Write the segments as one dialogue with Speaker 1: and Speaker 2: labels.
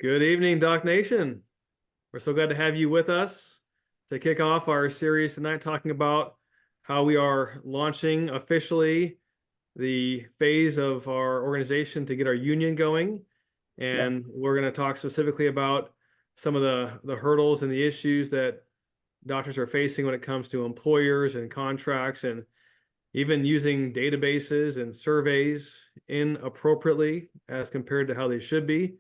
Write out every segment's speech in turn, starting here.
Speaker 1: Good evening, DocNation. We're so glad to have you with us to kick off our series tonight, talking about how we are launching officially the phase of our organization to get our union going. And we're going to talk specifically about some of the hurdles and the issues that doctors are facing when it comes to employers and contracts, and even using databases and surveys inappropriately as compared to how they should be.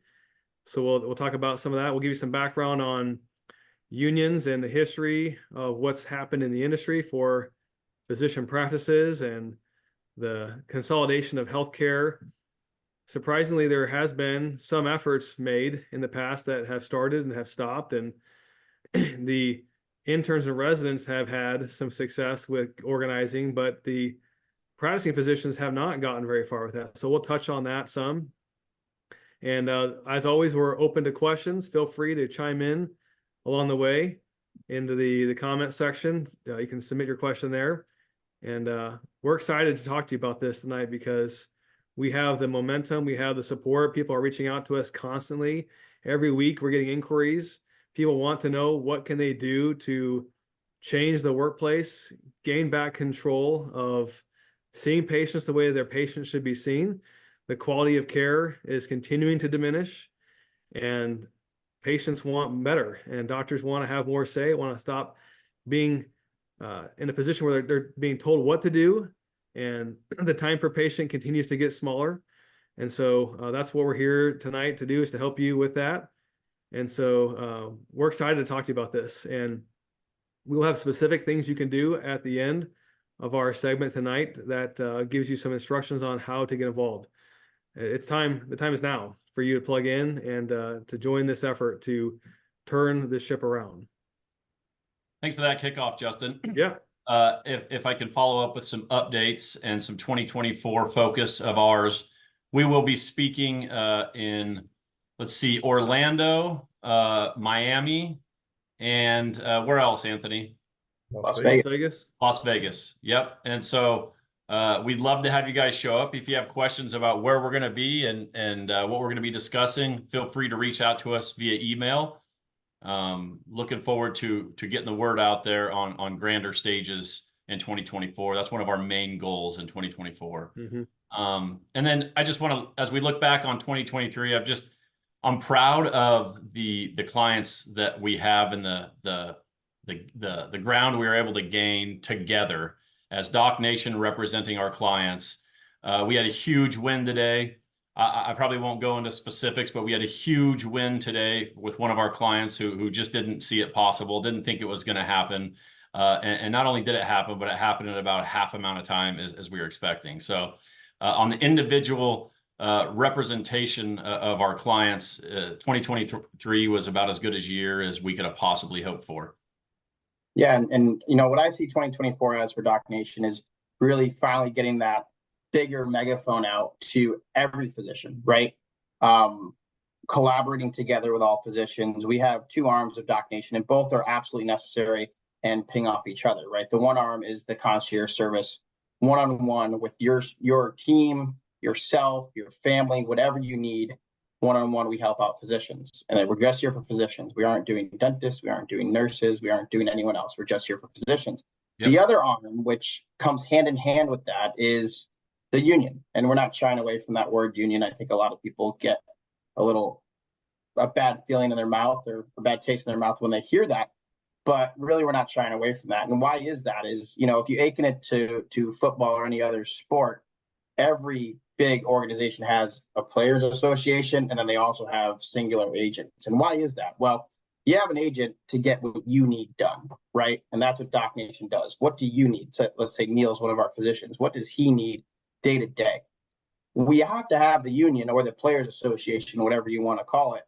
Speaker 1: So we'll talk about some of that. We'll give you some background on unions and the history of what's happened in the industry for physician practices and the consolidation of healthcare. Surprisingly, there has been some efforts made in the past that have started and have stopped, and the interns and residents have had some success with organizing, but the practicing physicians have not gotten very far with that. So we'll touch on that some. And as always, we're open to questions. Feel free to chime in along the way into the comment section. You can submit your question there. And we're excited to talk to you about this tonight because we have the momentum, we have the support. People are reaching out to us constantly. Every week we're getting inquiries. People want to know what can they do to change the workplace, gain back control of seeing patients the way their patients should be seen. The quality of care is continuing to diminish, and patients want better, and doctors want to have more say, want to stop being in a position where they're being told what to do, and the time per patient continues to get smaller. And so that's what we're here tonight to do, is to help you with that. And so we're excited to talk to you about this, and we'll have specific things you can do at the end of our segment tonight that gives you some instructions on how to get involved. It's time. The time is now for you to plug in and to join this effort to turn this ship around.
Speaker 2: Thanks for that kickoff, Justin.
Speaker 1: Yeah.
Speaker 2: If I can follow up with some updates and some 2024 focus of ours, we will be speaking in, let's see, Orlando, Miami, and where else, Anthony?
Speaker 1: Las Vegas.
Speaker 2: Las Vegas. Yep. And so we'd love to have you guys show up. If you have questions about where we're going to be and what we're going to be discussing, feel free to reach out to us via email. Looking forward to getting the word out there on grander stages in 2024. That's one of our main goals in 2024. And then I just want to, as we look back on 2023, I'm proud of the clients that we have and the ground we were able to gain together as DocNation representing our clients. We had a huge win today. I probably won't go into specifics, but we had a huge win today with one of our clients who just didn't see it possible, didn't think it was going to happen. And not only did it happen, but it happened in about half amount of time as we were expecting. So on the individual representation of our clients, 2023 was about as good a year as we could have possibly hoped for.
Speaker 3: Yeah, and you know what I see 2024 as for DocNation is really finally getting that bigger megaphone out to every physician, right? Collaborating together with all physicians. We have two arms of DocNation, and both are absolutely necessary and ping off each other, right? The one arm is the concierge service, one-on-one with your team, yourself, your family, whatever you need. One-on-one, we help out physicians. And we're just here for physicians. We aren't doing dentists. We aren't doing nurses. We aren't doing anyone else. We're just here for physicians. Yep. The other arm, which comes hand in hand with that, is the union. And we're not shying away from that word union. I think a lot of people get a bad feeling in their mouth or a bad taste in their mouth when they hear that. But really, we're not shying away from that. And why is that? Is, you know, if you akin it to football or any other sport, every big organization has a players association, and then they also have singular agents. And why is that? Well, you have an agent to get what you need done, right? And that's what DocNation does. What do you need? So let's say Neil's one of our physicians. What does he need day to day? We have to have the union or the players association, whatever you want to call it,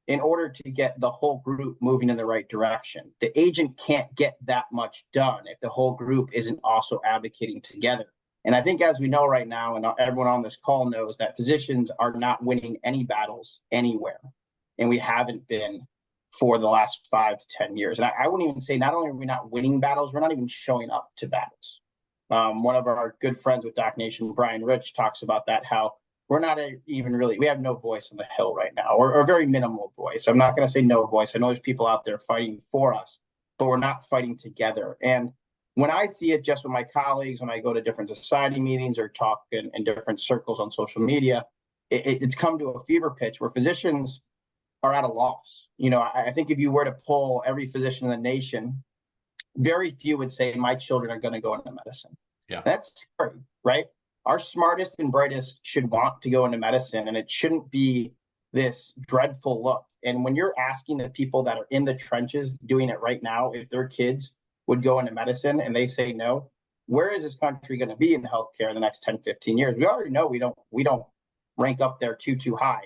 Speaker 3: in order to get the whole group moving in the right direction. The agent can't get that much done if the whole group isn't also advocating together. And I think, as we know right now, and everyone on this call knows, that physicians are not winning any battles anywhere. And we haven't been for the last 5 to 10 years. And I wouldn't even say not only are we not winning battles, we're not even showing up to battles. One of our good friends with DocNation, Brian Rich, talks about that, how we're not even really, we have no voice on the Hill right now, or very minimal voice. I'm not going to say no voice. I know there's people out there fighting for us, but we're not fighting together. And when I see it just with my colleagues, when I go to different society meetings or talk in different circles on social media, it's come to a fever pitch where physicians are at a loss. You know, I think if you were to poll every physician in the nation, very few would say my children are going to go into medicine.
Speaker 2: Yeah.
Speaker 3: That's scary, right? Our smartest and brightest should want to go into medicine, and it shouldn't be this dreadful look. And when you're asking the people that are in the trenches doing it right now, if their kids would go into medicine and they say no, where is this country going to be in healthcare in the next 10, 15 years? We already know we don't rank up there too high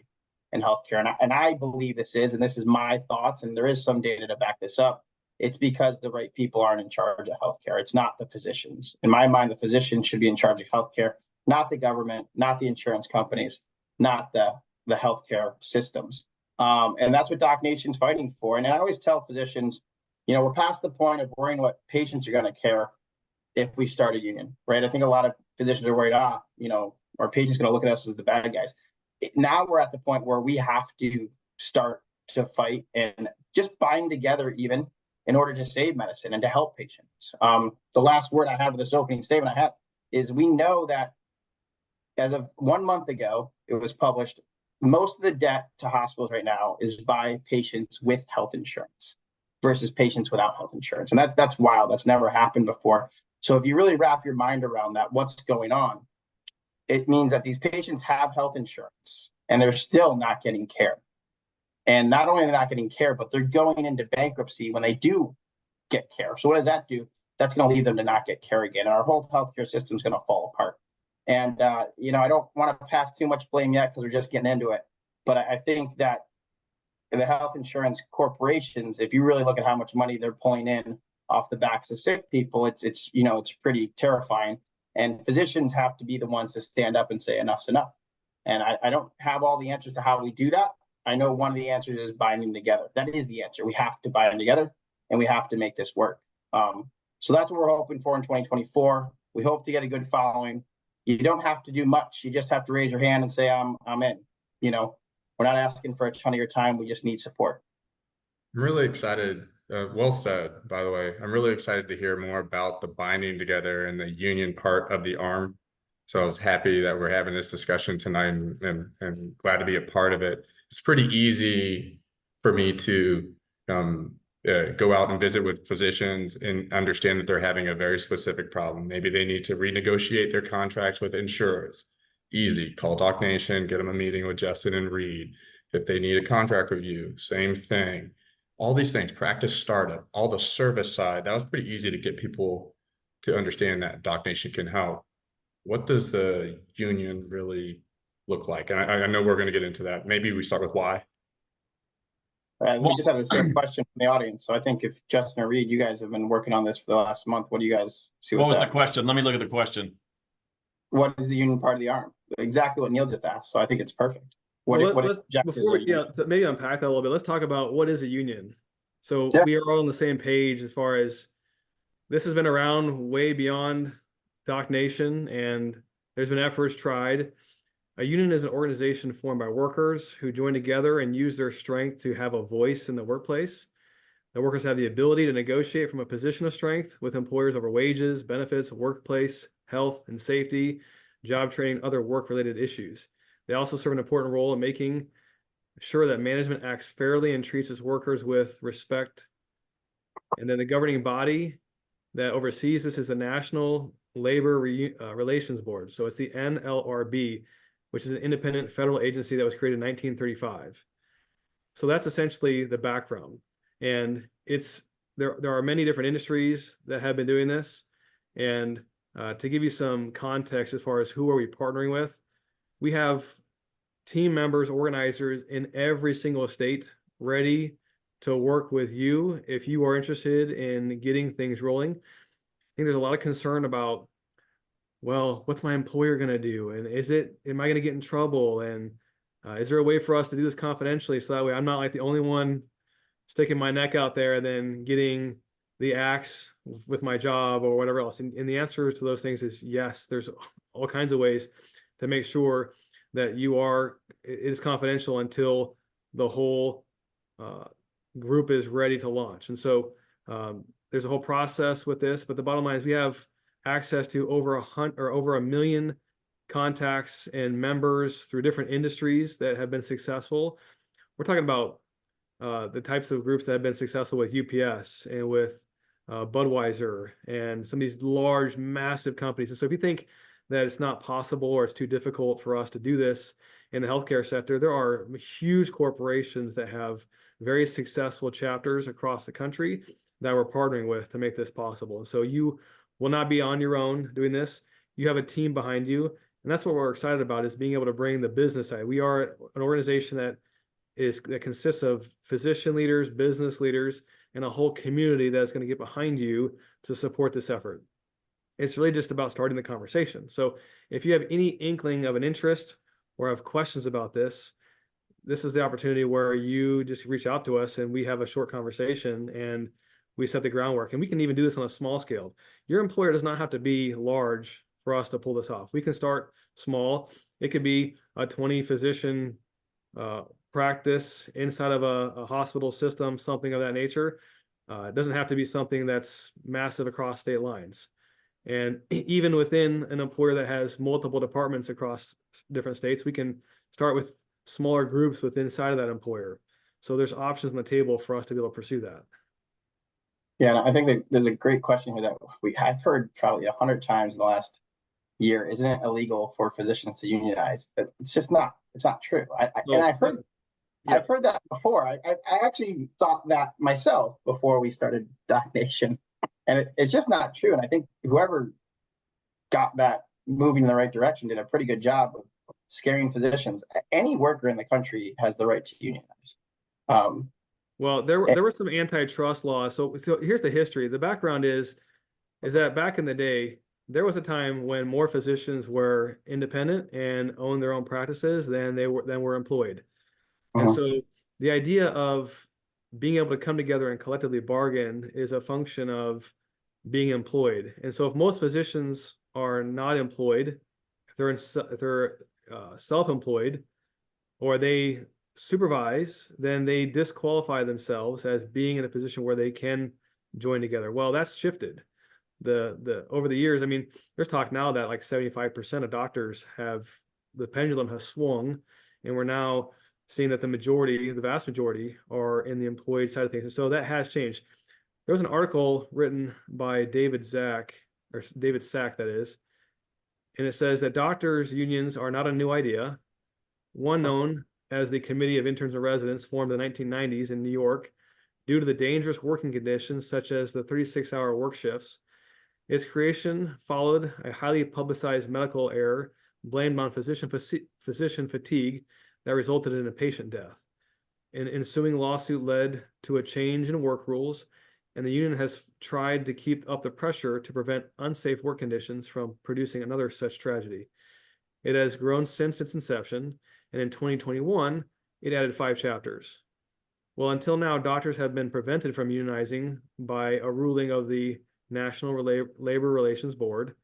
Speaker 3: in healthcare. And I believe this is my thoughts, and there is some data to back this up. It's because the right people aren't in charge of healthcare. It's not the physicians. In my mind, the physicians should be in charge of healthcare, not the government, not the insurance companies, not the healthcare systems. And that's what DocNation's fighting for. And I always tell physicians, you know, we're past the point of worrying what patients are going to care if we start a union, right? I think a lot of physicians are worried, you know, our patients going to look at us as the bad guys. Now we're at the point where we have to start to fight and just bind together even in order to save medicine and to help patients. The last word I have with this opening statement I have is we know that as of 1 month ago, it was published, most of the debt to hospitals right now is by patients with health insurance versus patients without health insurance. And that's wild. That's never happened before. So if you really wrap your mind around that, what's going on, it means that these patients have health insurance and they're still not getting care. And not only are they not getting care, but they're going into bankruptcy when they do get care. So what does that do? That's going to lead them to not get care again. And our whole healthcare system is going to fall apart. And, you know, I don't want to pass too much blame yet because we're just getting into it. But I think that the health insurance corporations, if you really look at how much money they're pulling in off the backs of sick people, it's you know, it's pretty terrifying. And physicians have to be the ones to stand up and say enough's enough. And I don't have all the answers to how we do that. I know one of the answers is binding together. That is the answer. We have to bind together and we have to make this work. So that's what we're hoping for in 2024. We hope to get a good following. You don't have to do much. You just have to raise your hand and say, I'm in. You know, we're not asking for a ton of your time. We just need support.
Speaker 4: I'm really excited. Well said, by the way. I'm really excited to hear more about the binding together and the union part of the arm. So I was happy that we're having this discussion tonight and glad to be a part of it. It's pretty easy for me to go out and visit with physicians and understand that they're having a very specific problem. Maybe they need to renegotiate their contracts with insurers. Easy, call DocNation, get them a meeting with Justin and Reed. If they need a contract review, same thing. All these things, practice startup, all the service side, that was pretty easy to get people to understand that DocNation can help. What does the union really look like? And I know we're going to get into that. Maybe we start with why.
Speaker 3: We just have the same question from the audience. So I think if Justin or Reed, you guys have been working on this for the last month, what do you guys see?
Speaker 2: What was the question? Let me look at the question.
Speaker 3: What is the union part of the arm? Exactly what Neil just asked. So I think it's perfect.
Speaker 1: Before we, to maybe unpack that a little bit, let's talk about what is a union. So we are all on the same page as far as this has been around way beyond DocNation, and there's been efforts tried. A union is an organization formed by workers who join together and use their strength to have a voice in the workplace. The workers have the ability to negotiate from a position of strength with employers over wages, benefits, workplace, health and safety, job training, other work-related issues. They also serve an important role in making sure that management acts fairly and treats its workers with respect. And then the governing body that oversees this is the National Labor Relations Board. So it's the NLRB, which is an independent federal agency that was created in 1935. So that's essentially the background. And there are many different industries that have been doing this. And to give you some context as far as who are we partnering with, we have team members, organizers in every single state ready to work with you if you are interested in getting things rolling. I think there's a lot of concern about, well, what's my employer going to do? And am I going to get in trouble? And is there a way for us to do this confidentially so that way I'm not like the only one sticking my neck out there and then getting the axe with my job or whatever else? And the answer to those things is yes. There's all kinds of ways to make sure that it is confidential until the whole group is ready to launch. And so there's a whole process with this, but the bottom line is we have access to over 1 million contacts and members through different industries that have been successful. We're talking about the types of groups that have been successful with UPS and with Budweiser and some of these large, massive companies. And so if you think that it's not possible or it's too difficult for us to do this in the healthcare sector, there are huge corporations that have very successful chapters across the country that we're partnering with to make this possible. And so you will not be on your own doing this. You have a team behind you. And that's what we're excited about, is being able to bring the business side. We are an organization that consists of physician leaders, business leaders, and a whole community that's going to get behind you to support this effort. It's really just about starting the conversation. So if you have any inkling of an interest or have questions about this, this is the opportunity where you just reach out to us and we have a short conversation and we set the groundwork. And we can even do this on a small scale. Your employer does not have to be large for us to pull this off. We can start small. It could be a 20 physician practice inside of a hospital system, something of that nature. It doesn't have to be something that's massive across state lines. And even within an employer that has multiple departments across different states, we can start with smaller groups within inside of that employer. So there's options on the table for us to be able to pursue that.
Speaker 3: Yeah, and I think that there's a great question here that I've heard probably 100 times in the last year. Isn't it illegal for physicians to unionize? It's just not. It's not true. And I've heard that before. I actually thought that myself before we started DocNation, and it's just not true. And I think whoever got that moving in the right direction did a pretty good job of scaring physicians. Any worker in the country has the right to unionize.
Speaker 1: Well, there were some antitrust laws. So here's the history. The background is that back in the day, there was a time when more physicians were independent and owned their own practices than were employed. And so the idea of being able to come together and collectively bargain is a function of being employed. And so if most physicians are not employed, if they're self-employed or they supervise, then they disqualify themselves as being in a position where they can join together. Well, that's shifted. Over the years, I mean, there's talk now that like 75% of doctors the pendulum has swung, and we're now seeing that the vast majority are in the employed side of things. And so that has changed. There was an article written by David Sack, that is, and it says that doctors' unions are not a new idea. One known as the Committee of Interns and Residents, formed in the 1990s in New York due to the dangerous working conditions such as the 36-hour work shifts. Its creation followed a highly publicized medical error blamed on physician fatigue that resulted in a patient death. An ensuing lawsuit led to a change in work rules, and the union has tried to keep up the pressure to prevent unsafe work conditions from producing another such tragedy. It has grown since its inception, and in 2021, it added 5 chapters. Well, until now, doctors have been prevented from unionizing by a ruling of the National Labor Relations Board.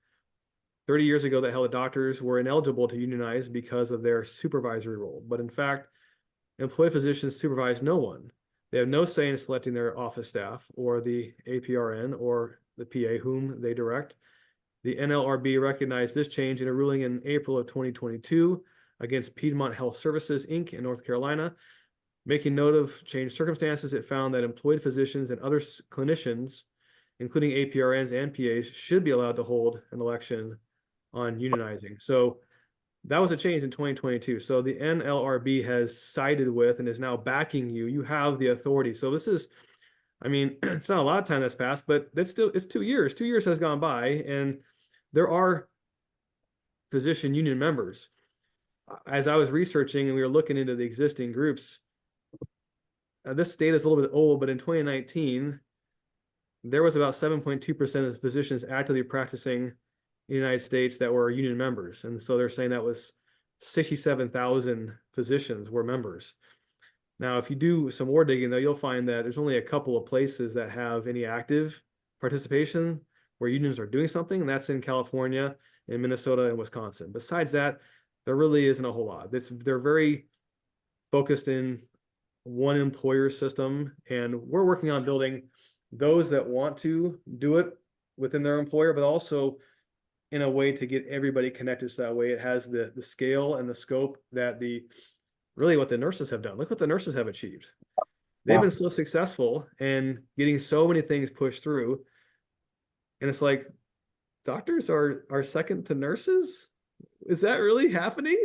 Speaker 1: 30 years ago, that held that doctors were ineligible to unionize because of their supervisory role. But in fact, employed physicians supervise no one. They have no say in selecting their office staff or the APRN or the PA whom they direct. The NLRB recognized this change in a ruling in April of 2022 against Piedmont Health Services, Inc. in North Carolina. Making note of changed circumstances, it found that employed physicians and other clinicians, including APRNs and PAs, should be allowed to hold an election on unionizing. So that was a change in 2022. So the NLRB has sided with and is now backing you. You have the authority. So this is, I mean, it's not a lot of time that's passed, but it's 2 years. 2 years has gone by, and there are physician union members. As I was researching and we were looking into the existing groups, this data is a little bit old, but in 2019, there was about 7.2% of physicians actively practicing in the United States that were union members. And so they're saying that was 67,000 physicians were members. Now, if you do some more digging, though, you'll find that there's only a couple of places that have any active participation where unions are doing something, and that's in California, in Minnesota, and Wisconsin. Besides that, there really isn't a whole lot. They're very focused in one employer system, and we're working on building those that want to do it within their employer, but also in a way to get everybody connected, so that way it has the scale and the scope that really what the nurses have done. Look what the nurses have achieved. They've been so successful and getting so many things pushed through. And it's like, doctors are second to nurses? Is that really happening?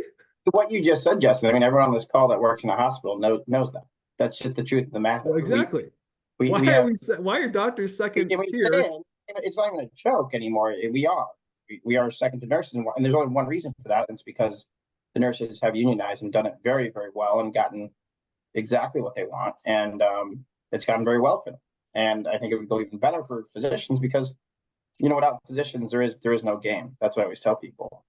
Speaker 3: What you just said, Justin, I mean, everyone on this call that works in a hospital knows that. That's just the truth of the matter.
Speaker 1: Well, exactly.
Speaker 3: We
Speaker 1: Why are doctors second tier?
Speaker 3: It's not even a joke anymore. We are second to nurses, and there's only one reason for that. And it's because the nurses have unionized and done it very, very well and gotten exactly what they want. And it's gotten very well for them. And I think it would go even better for physicians because, without physicians, there is no game. That's what I always tell people.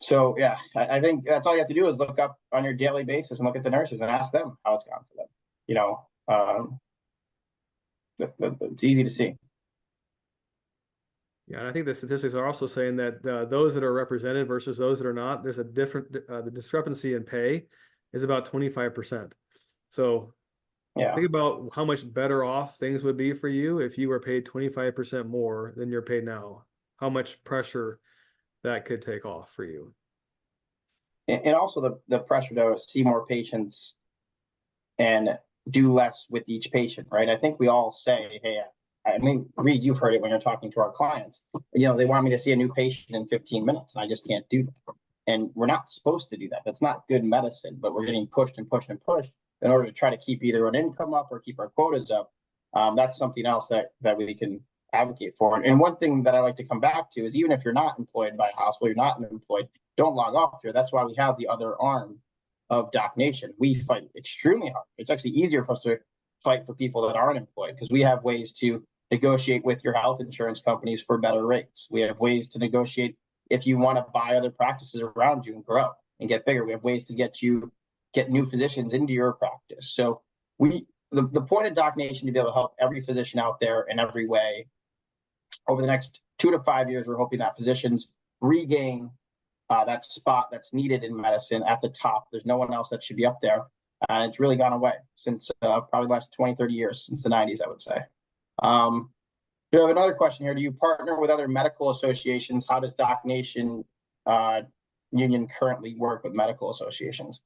Speaker 3: So yeah, I think that's all you have to do is look up on your daily basis and look at the nurses and ask them how it's gone for them. It's easy to see.
Speaker 1: Yeah, and I think the statistics are also saying that those that are represented versus those that are not, there's a different, the discrepancy in pay is about 25%. So
Speaker 3: yeah,
Speaker 1: think about how much better off things would be for you if you were paid 25% more than you're paid now. How much pressure that could take off for you.
Speaker 3: And also the pressure to see more patients and do less with each patient, right? I think we all say, hey, I mean, Reed, you've heard it when you're talking to our clients. They want me to see a new patient in 15 minutes, and I just can't do that. And we're not supposed to do that. That's not good medicine, but we're getting pushed and pushed and pushed in order to try to keep either an income up or keep our quotas up. That's something else that we can advocate for. And one thing that I like to come back to is even if you're not employed by a hospital, you're not employed, don't log off here. That's why we have the other arm of DocNation. We fight extremely hard. It's actually easier for us to fight for people that aren't employed because we have ways to negotiate with your health insurance companies for better rates. We have ways to negotiate if you want to buy other practices around you and grow and get bigger. We have ways to get new physicians into your practice. So the point of DocNation to be able to help every physician out there in every way. Over the next 2 to 5 years, we're hoping that physicians regain that spot that's needed in medicine at the top. There's no one else that should be up there. And it's really gone away since probably the last 20, 30 years, since the 90s, I would say. We have another question here. Do you partner with other medical associations? How does DocNation union currently work with medical associations?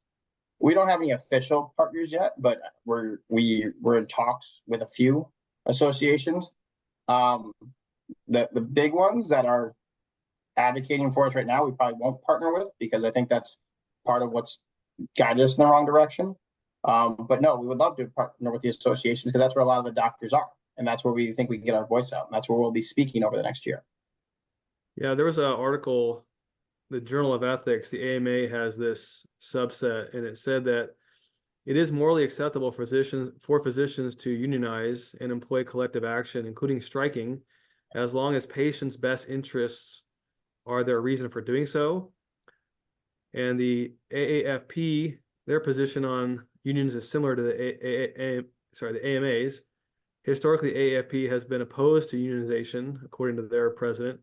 Speaker 3: We don't have any official partners yet, but we're in talks with a few associations. The big ones that are advocating for us right now, we probably won't partner with because I think that's part of what's guided us in the wrong direction. But no, we would love to partner with the associations because that's where a lot of the doctors are. And that's where we think we can get our voice out. And that's where we'll be speaking over the next year.
Speaker 1: Yeah, there was an article, the Journal of Ethics, the AMA has this subset, and it said that it is morally acceptable for physicians to unionize and employ collective action, including striking, as long as patients' best interests are their reason for doing so. And the AAFP, their position on unions is similar to the AMA's. Historically, AAFP has been opposed to unionization, according to their president.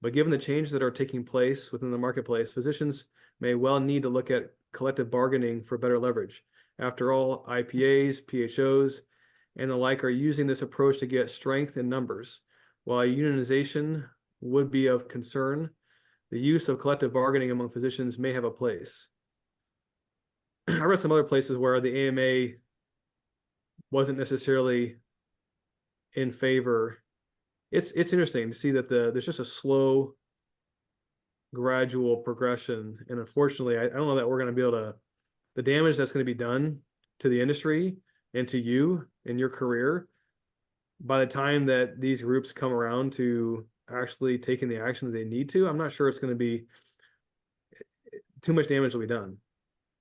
Speaker 1: But given the changes that are taking place within the marketplace, physicians may well need to look at collective bargaining for better leverage. After all, IPAs, PHOs, and the like are using this approach to get strength in numbers. While unionization would be of concern, the use of collective bargaining among physicians may have a place. I read some other places where the AMA wasn't necessarily in favor. It's interesting to see that there's just a slow, gradual progression. And unfortunately, I don't know that we're going to be able to, the damage that's going to be done to the industry and to you in your career, by the time that these groups come around to actually taking the action that they need to, I'm not sure it's going to be, too much damage will be done.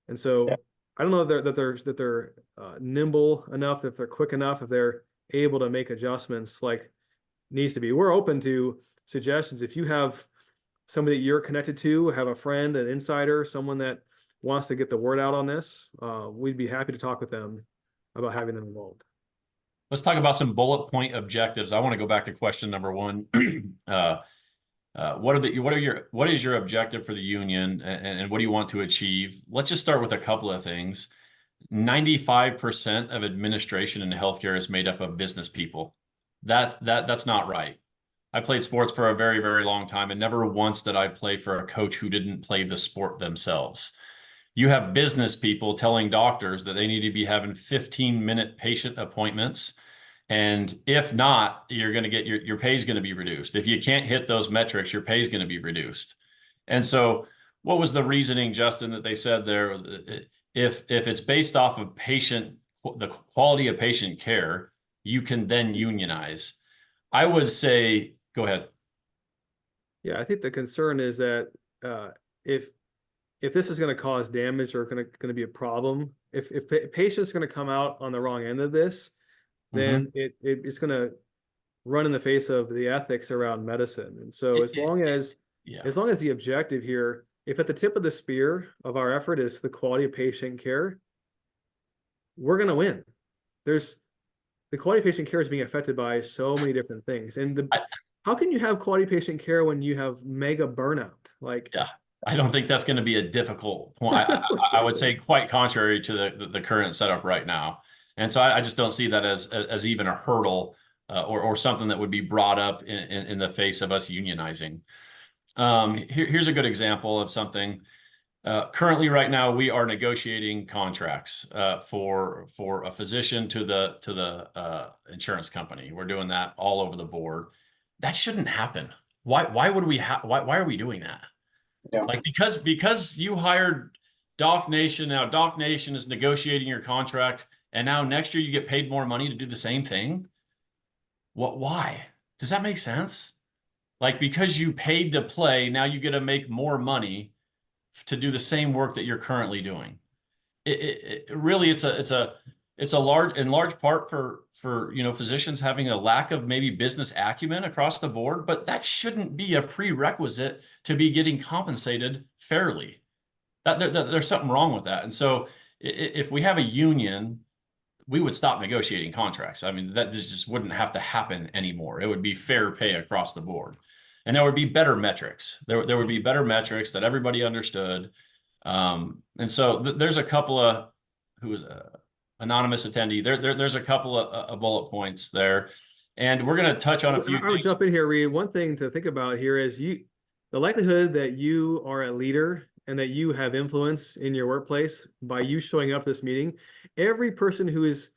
Speaker 1: And so yeah. I don't know that they're nimble enough, if they're quick enough, if they're able to make adjustments like needs to be. We're open to suggestions. If you have somebody that you're connected to, have a friend, an insider, someone that wants to get the word out on this, we'd be happy to talk with them about having them involved.
Speaker 2: Let's talk about some bullet point objectives. I want to go back to question number one. What is your objective for the union, and what do you want to achieve? Let's just start with a couple of things. 95% of administration in healthcare is made up of business people. That's not right. I played sports for a very, very long time, and never once did I play for a coach who didn't play the sport themselves. You have business people telling doctors that they need to be having 15-minute patient appointments. And if not, you're going to get your pay is going to be reduced. If you can't hit those metrics, your pay is going to be reduced. And so what was the reasoning, Justin, that they said there? If it's based off of the quality of patient care, you can then unionize. I would say, go ahead.
Speaker 1: Yeah, I think the concern is that if this is going to cause damage or going to be a problem, if patients are going to come out on the wrong end of this, then it's going to run in the face of the ethics around medicine. And so as long as the objective here, if at the tip of the spear of our effort is the quality of patient care, we're going to win. The quality of patient care is being affected by so many different things. And how can you have quality patient care when you have mega burnout?
Speaker 2: I don't think that's going to be a difficult point. I would say quite contrary to the current setup right now. And so I just don't see that as even a hurdle or something that would be brought up in the face of us unionizing. Here's a good example of something. Currently, right now, we are negotiating contracts for a physician to the insurance company. We're doing that all over the board. That shouldn't happen. Why are we doing that?
Speaker 3: Yeah.
Speaker 2: Like because you hired DocNation, now DocNation is negotiating your contract, and now next year you get paid more money to do the same thing. Why? Does that make sense? Like, because you paid to play, now you get to make more money to do the same work that you're currently doing. It really, it's a large part for physicians having a lack of maybe business acumen across the board, but that shouldn't be a prerequisite to be getting compensated fairly. There's something wrong with that. And so if we have a union, we would stop negotiating contracts. I mean, that just wouldn't have to happen anymore. It would be fair pay across the board. And there would be better metrics. There would be better metrics that everybody understood. And so there's a couple of, who was anonymous attendee. There's a couple of bullet points there. And we're going to touch on a few things.
Speaker 1: I would jump in here, Reed. One thing to think about here is the likelihood that you are a leader and that you have influence in your workplace by you showing up to this meeting. Every person who's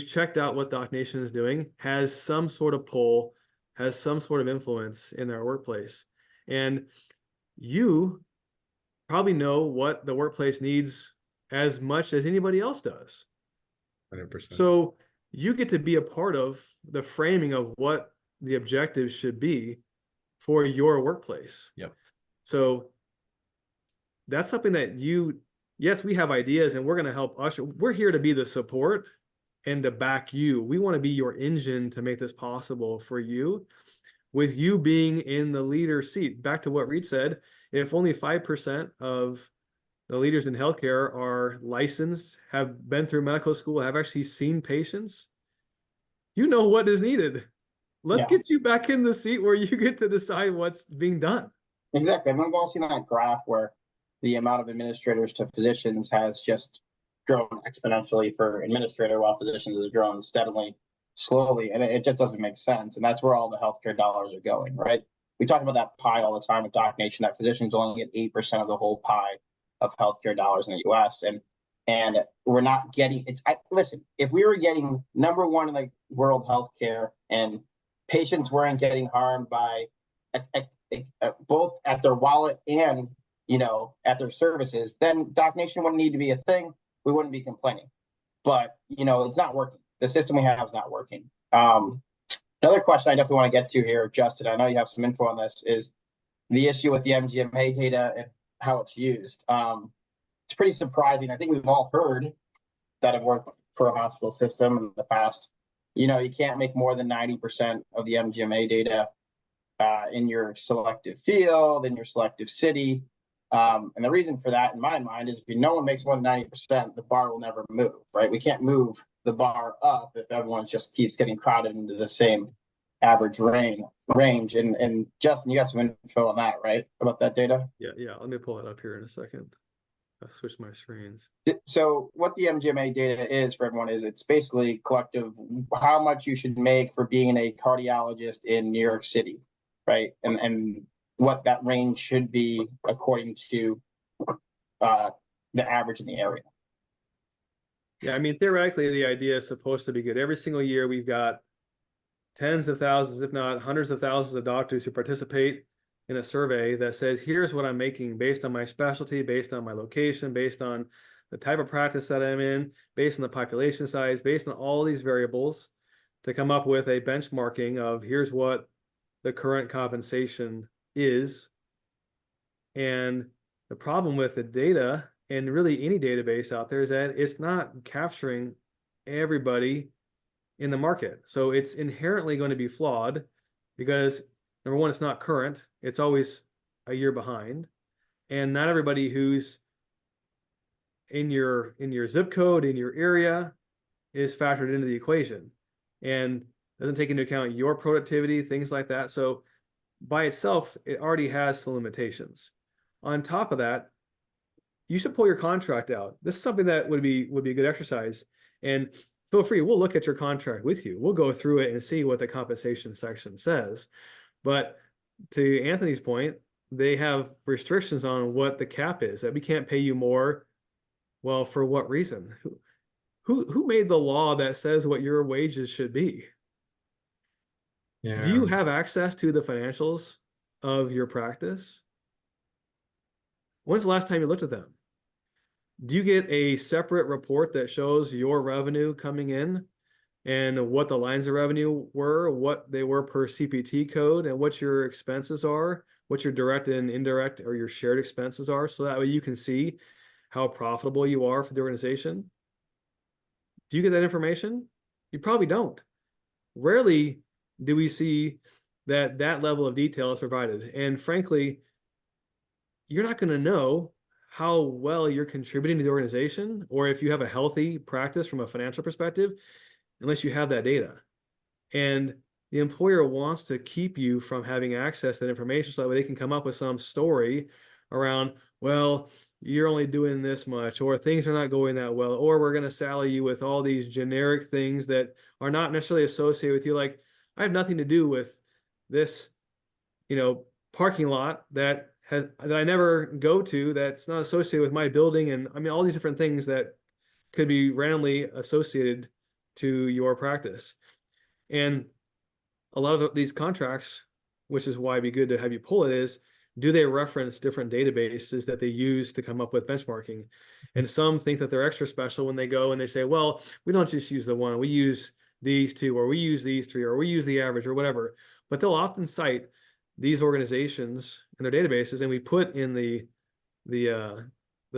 Speaker 1: checked out what DocNation is doing has some sort of pull, has some sort of influence in their workplace. And you probably know what the workplace needs as much as anybody else does.
Speaker 4: 100%.
Speaker 1: So you get to be a part of the framing of what the objectives should be for your workplace.
Speaker 2: Yep.
Speaker 1: So that's something that yes, we have ideas and we're going to help usher. We're here to be the support and to back you. We want to be your engine to make this possible for you, with you being in the leader seat. Back to what Reed said, if only 5% of the leaders in healthcare are licensed, have been through medical school, have actually seen patients, you know what is needed. Let's get you back in the seat where you get to decide what's being done.
Speaker 3: Exactly. We've all seen that graph where the amount of administrators to physicians has just grown exponentially for administrator, while physicians has grown steadily, slowly, and it just doesn't make sense. And that's where all the healthcare dollars are going, right? We talk about that pie all the time with DocNation, that physicians only get 8% of the whole pie of healthcare dollars in the U.S. And we're not getting listen, if we were getting number one in the world healthcare and patients weren't getting harmed by both at their wallet and at their services, then DocNation wouldn't need to be a thing. We wouldn't be complaining. But it's not working. The system we have is not working. Another question I definitely want to get to here, Justin, I know you have some info on this, is the issue with the MGMA data and how it's used. It's pretty surprising. I think we've all heard that have worked for a hospital system in the past. You can't make more than 90% of the MGMA data in your selective field, in your selective city. And the reason for that, in my mind, is if no one makes more than 90%, the bar will never move, right? We can't move the bar up if everyone just keeps getting crowded into the same average range. And Justin, you got some info on that, right? About that data?
Speaker 1: Yeah. Let me pull it up here in a second. I'll switch my screens.
Speaker 3: So what the MGMA data is for everyone is it's basically collective how much you should make for being a cardiologist in New York City, right? And what that range should be according to the average in the area.
Speaker 1: Yeah, I mean, theoretically, the idea is supposed to be good. Every single year, we've got tens of thousands, if not hundreds of thousands of doctors who participate in a survey that says, here's what I'm making based on my specialty, based on my location, based on the type of practice that I'm in, based on the population size, based on all these variables to come up with a benchmarking of here's what the current compensation is. And the problem with the data and really any database out there is that it's not capturing everybody in the market. So it's inherently going to be flawed because number one, it's not current. It's always a year behind. And not everybody who's in your zip code, in your area, is factored into the equation and doesn't take into account your productivity, things like that. So by itself, it already has some limitations. On top of that, you should pull your contract out. This is something that would be a good exercise. And feel free, we'll look at your contract with you. We'll go through it and see what the compensation section says. But to Anthony's point, they have restrictions on what the cap is, that we can't pay you more. Well, for what reason? Who made the law that says what your wages should be?
Speaker 4: Yeah.
Speaker 1: Do you have access to the financials of your practice? When's the last time you looked at them? Do you get a separate report that shows your revenue coming in and what the lines of revenue were, what they were per CPT code, and what your expenses are, what your direct and indirect or your shared expenses are, so that way you can see how profitable you are for the organization? Do you get that information? You probably don't. Rarely do we see that level of detail is provided. And frankly, you're not going to know how well you're contributing to the organization or if you have a healthy practice from a financial perspective unless you have that data. And the employer wants to keep you from having access to that information so that way they can come up with some story around, well, you're only doing this much, or things are not going that well, or we're going to salary you with all these generic things that are not necessarily associated with you. Like, I have nothing to do with this, parking lot that I never go to, that's not associated with my building. And I mean, all these different things that could be randomly associated to your practice. And a lot of these contracts, which is why it'd be good to have you pull it, is do they reference different databases that they use to come up with benchmarking? And some think that they're extra special when they go and they say, well, we don't just use the one, we use these two, or we use these three, or we use the average, or whatever. But they'll often cite these organizations in their databases, and we put in the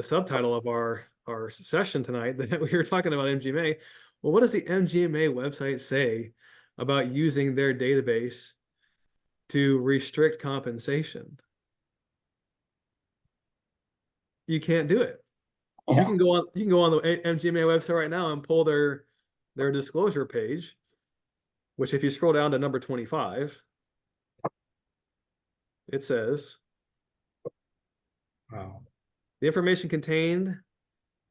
Speaker 1: subtitle of our session tonight that we were talking about MGMA. Well, what does the MGMA website say about using their database to restrict compensation? You can't do it.
Speaker 3: Yeah.
Speaker 1: You can go on the MGMA website right now and pull their disclosure page, which if you scroll down to number 25, it says,
Speaker 4: Wow.
Speaker 1: the information contained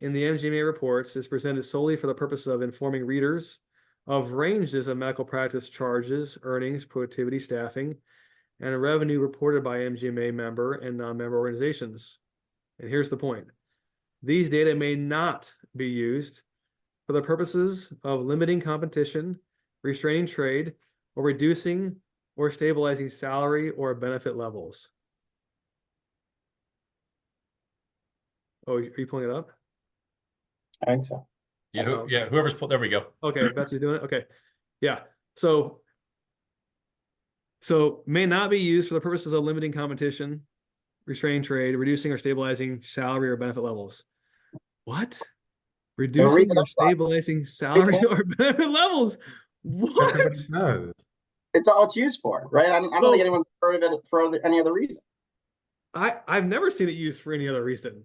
Speaker 1: in the MGMA reports is presented solely for the purpose of informing readers of ranges of medical practice charges, earnings, productivity, staffing, and revenue reported by MGMA member and non-member organizations. And here's the point. These data may not be used for the purposes of limiting competition, restraining trade, or reducing or stabilizing salary or benefit levels. Oh, are you pulling it up?
Speaker 3: I think so.
Speaker 2: Yeah, whoever's put, there we go.
Speaker 1: Okay, Betsy's doing it. Okay. Yeah. So may not be used for the purposes of limiting competition, restraining trade, reducing or stabilizing salary or benefit levels. What? Reducing or stabilizing salary or benefit levels? What?
Speaker 3: It's all it's used for, right? I don't think anyone's heard of it for any other reason.
Speaker 1: I've never seen it used for any other reason.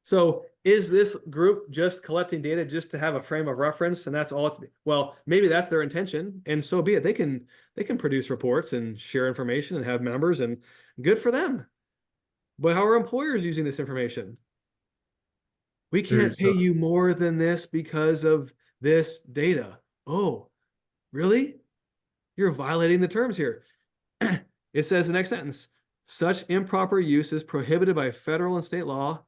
Speaker 1: So is this group just collecting data just to have a frame of reference and that's all it's, well, maybe that's their intention and so be it. They can produce reports and share information and have members and good for them. But how are employers using this information? We can't pay you more than this because of this data. Oh, really? You're violating the terms here. It says the next sentence, such improper use is prohibited by federal and state law,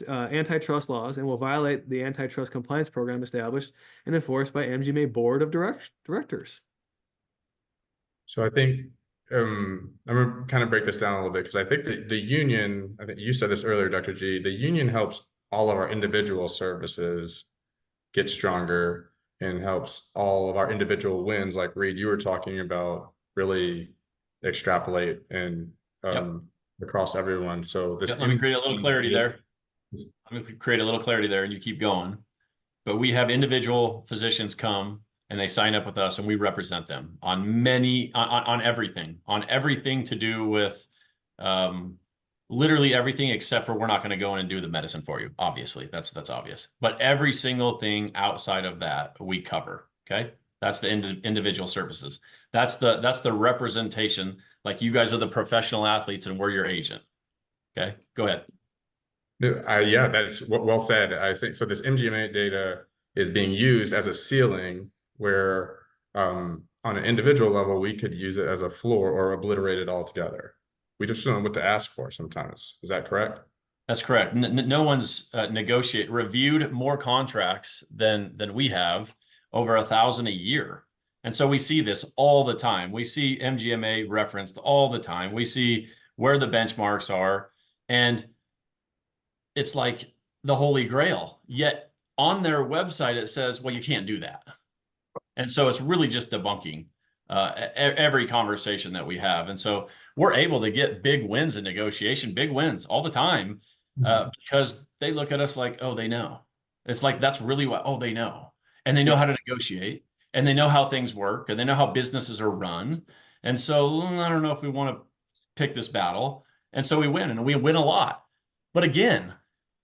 Speaker 1: antitrust laws, and will violate the antitrust compliance program established and enforced by MGMA Board of Directors.
Speaker 4: So I think I'm gonna kind of break this down a little bit because I think the union, I think you said this earlier, Dr. G, the union helps all of our individual services get stronger and helps all of our individual wins, like Reed, you were talking about, really extrapolate and across everyone. So this
Speaker 2: let me create a little clarity there. Let me create a little clarity there and you keep going. But we have individual physicians come and they sign up with us and we represent them on many, on everything to do with literally everything except for we're not going to go in and do the medicine for you. Obviously, that's obvious. But every single thing outside of that we cover. Okay. That's the individual services. That's the representation. Like you guys are the professional athletes and we're your agent. Okay. Go ahead.
Speaker 4: Yeah, that's well said. I think so. This MGMA data is being used as a ceiling where on an individual level, we could use it as a floor or obliterate it altogether. We just don't know what to ask for sometimes. Is that correct?
Speaker 2: That's correct. No one's reviewed more contracts than we have, over 1,000 a year. And so we see this all the time. We see MGMA referenced all the time. We see where the benchmarks are, and it's like the Holy Grail. Yet on their website, it says, well, you can't do that. And so it's really just debunking every conversation that we have. And so we're able to get big wins in negotiation, big wins all the time, because they look at us like, oh, they know. It's like, that's really what, oh, they know. And they know how to negotiate, and they know how things work, and they know how businesses are run. And so I don't know if we want to pick this battle. And so we win, and we win a lot. But again,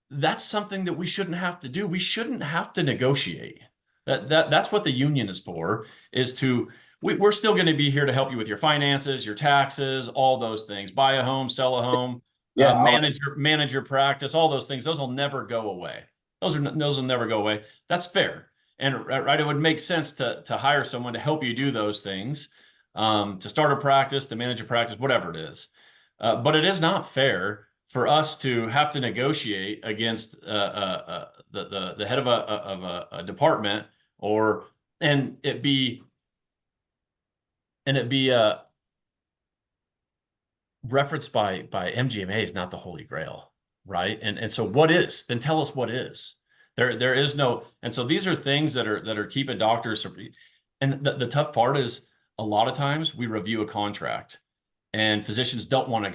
Speaker 2: that's something that we shouldn't have to do. We shouldn't have to negotiate. That's what the union is for, is to, we're still going to be here to help you with your finances, your taxes, all those things. Buy a home, sell a home, manage your practice, all those things. Those will never go away. Those will never go away. That's fair. And right, it would make sense to hire someone to help you do those things, to start a practice, to manage a practice, whatever it is. But it is not fair for us to have to negotiate against the head of a department, and it be referenced by MGMA is not the Holy Grail, right? And so what is? Then tell us what is. There is no, and so these are things that are keeping doctors. And the tough part is a lot of times we review a contract and physicians don't want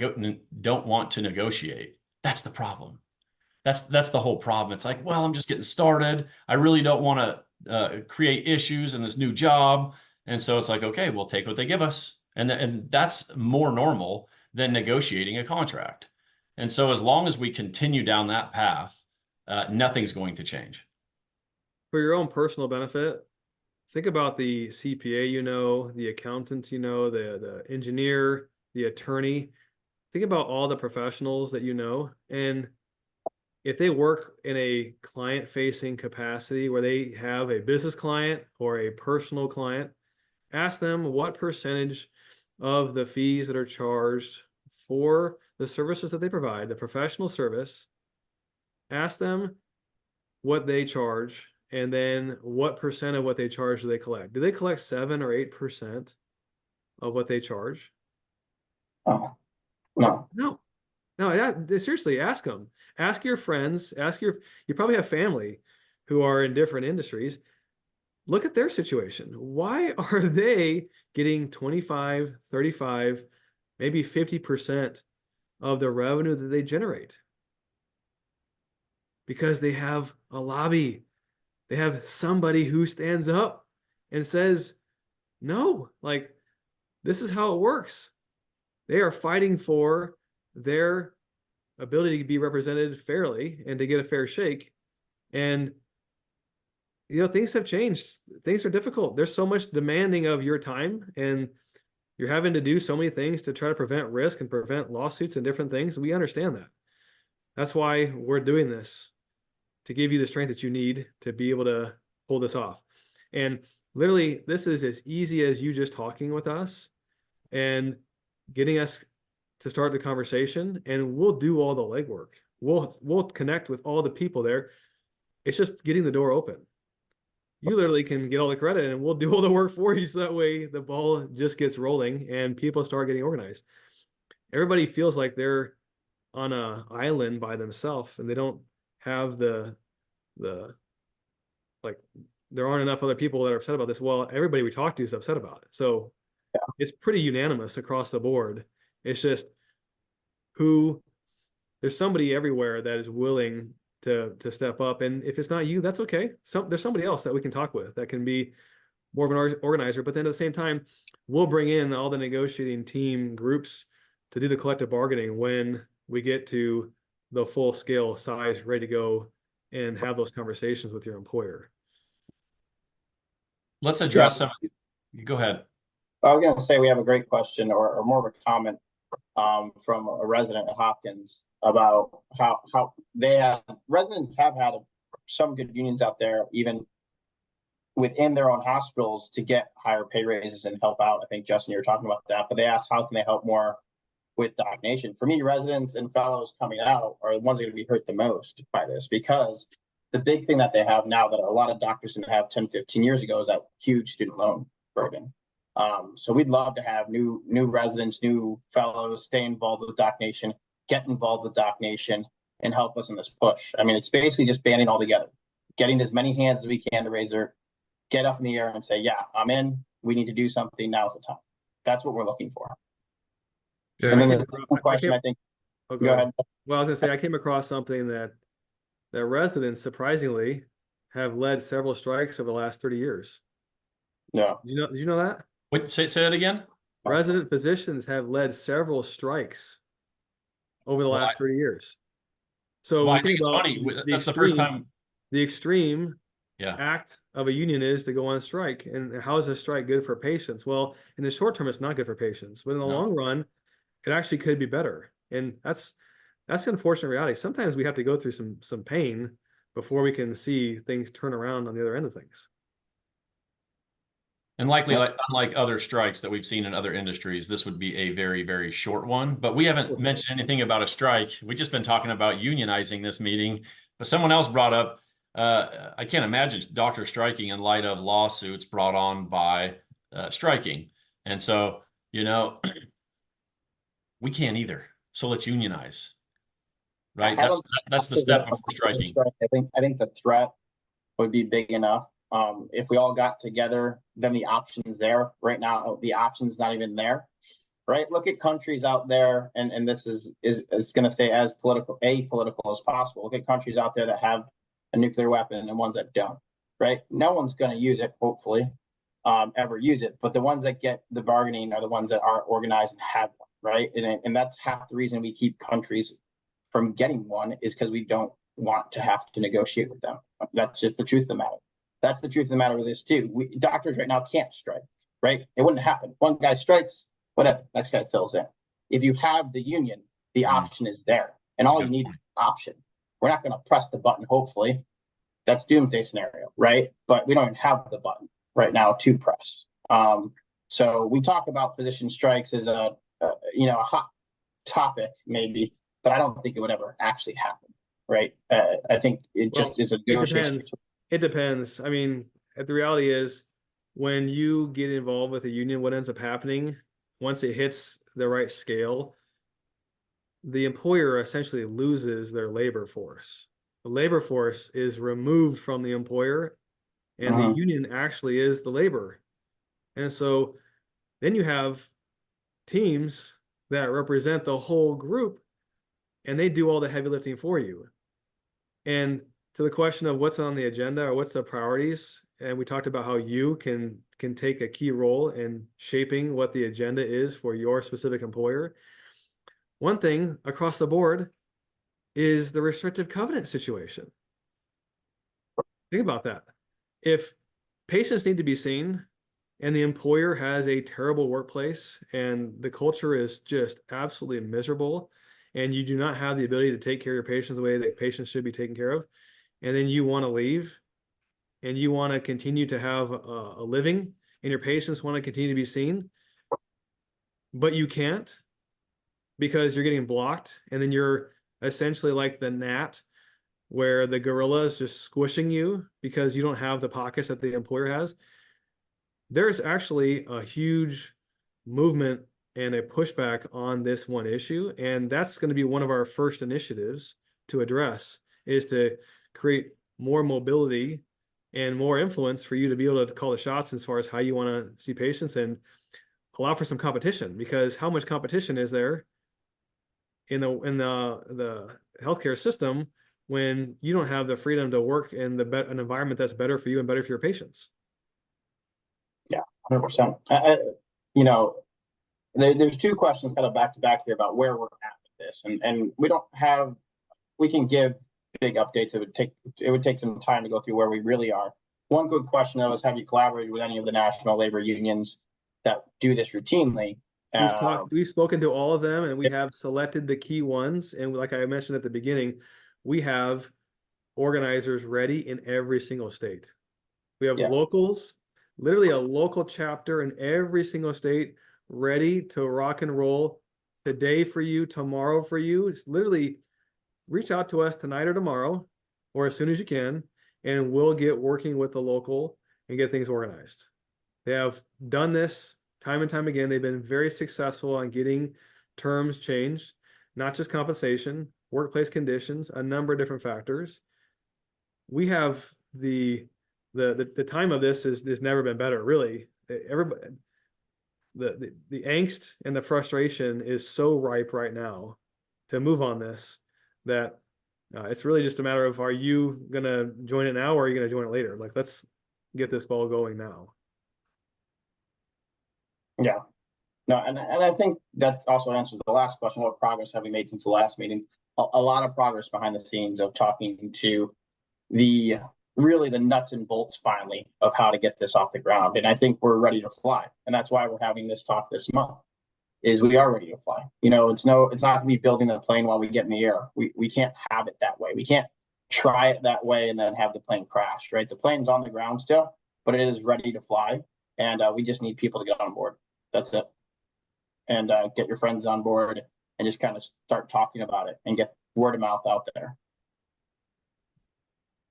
Speaker 2: to negotiate. That's the problem. That's the whole problem. It's like, well, I'm just getting started. I really don't want to create issues in this new job. And so it's like, okay, we'll take what they give us. And that's more normal than negotiating a contract. And so as long as we continue down that path, nothing's going to change.
Speaker 1: For your own personal benefit, think about the CPA, the accountant, the engineer, the attorney. Think about all the professionals that and if they work in a client-facing capacity where they have a business client or a personal client, ask them what percentage of the fees that are charged for the services that they provide, the professional service. Ask them what they charge, and then what percent of what they charge do they collect? Do they collect 7 or 8% of what they charge?
Speaker 3: Oh, no.
Speaker 1: Seriously, ask them. Ask your friends. You probably have family who are in different industries. Look at their situation. Why are they getting 25, 35, maybe 50% of the revenue that they generate? Because they have a lobby. They have somebody who stands up and says, no, like, this is how it works. They are fighting for their ability to be represented fairly and to get a fair shake. And, things have changed. Things are difficult. There's so much demanding of your time, and you're having to do so many things to try to prevent risk and prevent lawsuits and different things. We understand that. That's why we're doing this, to give you the strength that you need to be able to pull this off. And literally, this is as easy as you just talking with us and getting us to start the conversation, and we'll do all the legwork. We'll connect with all the people there. It's just getting the door open. You literally can get all the credit, and we'll do all the work for you, so that way the ball just gets rolling and people start getting organized. Everybody feels like they're on an island by themselves, and they don't have the like, there aren't enough other people that are upset about this. Well, everybody we talk to is upset about it. So
Speaker 3: Yeah.
Speaker 1: It's pretty unanimous across the board. It's just there's somebody everywhere that is willing to step up. And if it's not you, that's okay. There's somebody else that we can talk with that can be more of an organizer. But then at the same time, we'll bring in all the negotiating team groups to do the collective bargaining when we get to the full scale size, ready to go and have those conversations with your employer.
Speaker 2: Let's address some. Go ahead.
Speaker 3: I was going to say we have a great question or more of a comment from a resident at Hopkins about how residents have had some good unions out there, even within their own hospitals, to get higher pay raises and help out. I think, Justin, you were talking about that, but they asked how can they help more with DocNation. For me, residents and fellows coming out are the ones that are going to be hurt the most by this, because the big thing that they have now that a lot of doctors didn't have 10, 15 years ago is that huge student loan burden. So we'd love to have new residents, new fellows stay involved with DocNation, get involved with DocNation, and help us in this push. I mean, it's basically just banding all together, getting as many hands as we can to raise their, get up in the air and say, yeah, I'm in. We need to do something. Now's the time. That's what we're looking for.
Speaker 4: Yeah,
Speaker 3: And then the second question, I think.
Speaker 1: Okay.
Speaker 3: Go ahead.
Speaker 1: Well, I was gonna say, I came across something that residents surprisingly have led several strikes over the last 30 years.
Speaker 3: No.
Speaker 1: Did you know that?
Speaker 2: Wait, say that again.
Speaker 1: Resident physicians have led several strikes over the last 30 years. So
Speaker 2: Well, I
Speaker 1: we
Speaker 2: think it's
Speaker 1: about
Speaker 2: funny.
Speaker 1: the
Speaker 2: That's the first time.
Speaker 1: The extreme
Speaker 2: Yeah.
Speaker 1: act of a union is to go on strike. And how is a strike good for patients? Well, in the short term, it's not good for patients, but in the
Speaker 2: No.
Speaker 1: long run, it actually could be better. And that's the unfortunate reality. Sometimes we have to go through some pain before we can see things turn around on the other end of things.
Speaker 2: And likely, unlike other strikes that we've seen in other industries, this would be a very, very short one. But we haven't mentioned anything about a strike. We've just been talking about unionizing this meeting. But someone else brought up, I can't imagine doctors striking in light of lawsuits brought on by striking. And so, we can't either. So let's unionize. Right? That's the step before striking.
Speaker 3: I think the threat would be big enough. If we all got together, then the option's there. Right now, the option's not even there. Right? Look at countries out there, and this is going to stay as apolitical as possible. Look at countries out there that have a nuclear weapon and ones that don't. Right? No one's going to use it, hopefully, ever use it. But the ones that get the bargaining are the ones that aren't organized and have one. Right? And that's half the reason we keep countries from getting one, is because we don't want to have to negotiate with them. That's just the truth of the matter. That's the truth of the matter with this too. Doctors right now can't strike, right? It wouldn't happen. One guy strikes, whatever, next guy fills in. If you have the union, the option is there, and all you need is an option. We're not going to press the button, hopefully. That's doomsday scenario, right? But we don't even have the button right now to press. So we talk about physician strikes as a hot topic maybe, but I don't think it would ever actually happen, right? I think it just is a negotiation.
Speaker 1: It depends. I mean, the reality is, when you get involved with a union, what ends up happening, once it hits the right scale, the employer essentially loses their labor force. The labor force is removed from the employer, and the union actually is the labor. And so then you have teams that represent the whole group, and they do all the heavy lifting for you. And to the question of what's on the agenda or what's the priorities, and we talked about how you can take a key role in shaping what the agenda is for your specific employer. One thing across the board is the restrictive covenant situation. Think about that. If patients need to be seen and the employer has a terrible workplace and the culture is just absolutely miserable and you do not have the ability to take care of your patients the way that patients should be taken care of, and then you want to leave and you want to continue to have a living and your patients want to continue to be seen, but you can't because you're getting blocked, and then you're essentially like the gnat where the gorilla is just squishing you because you don't have the pockets that the employer has. There's actually a huge movement and a pushback on this one issue, and that's going to be one of our first initiatives to address, is to create more mobility and more influence for you to be able to call the shots as far as how you want to see patients, and allow for some competition, because how much competition is there in the healthcare system when you don't have the freedom to work in an environment that's better for you and better for your patients?
Speaker 3: Yeah, 100%. You know, there's two questions kind of back to back here about where we're at with this, and we can give big updates. It would take some time to go through where we really are. One good question though is, have you collaborated with any of the national labor unions that do this routinely?
Speaker 1: We've spoken to all of them, and we have selected the key ones. And like I mentioned at the beginning, we have organizers ready in every single state. We have locals, literally a local chapter in every single state, ready to rock and roll today for you, tomorrow for you. It's literally, reach out to us tonight or tomorrow, or as soon as you can, and we'll get working with the local and get things organized. They have done this time and time again. They've been very successful on getting terms changed, not just compensation, workplace conditions, a number of different factors. We have the time of this is never been better, really. Everybody, the angst and the frustration is so ripe right now to move on this, that it's really just a matter of, are you gonna join it now or are you gonna join it later? Like, let's get this ball going now.
Speaker 3: Yeah. No, and I think that also answers the last question: what progress have we made since the last meeting? A lot of progress behind the scenes of talking to the nuts and bolts finally of how to get this off the ground. And I think we're ready to fly. And that's why we're having this talk this month, is we are ready to fly. You know, it's not gonna be building the plane while we get in the air. We can't have it that way. We can't try it that way and then have the plane crash, right? The plane's on the ground still, but it is ready to fly. And we just need people to get on board. That's it. And get your friends on board and just kind of start talking about it and get word of mouth out there.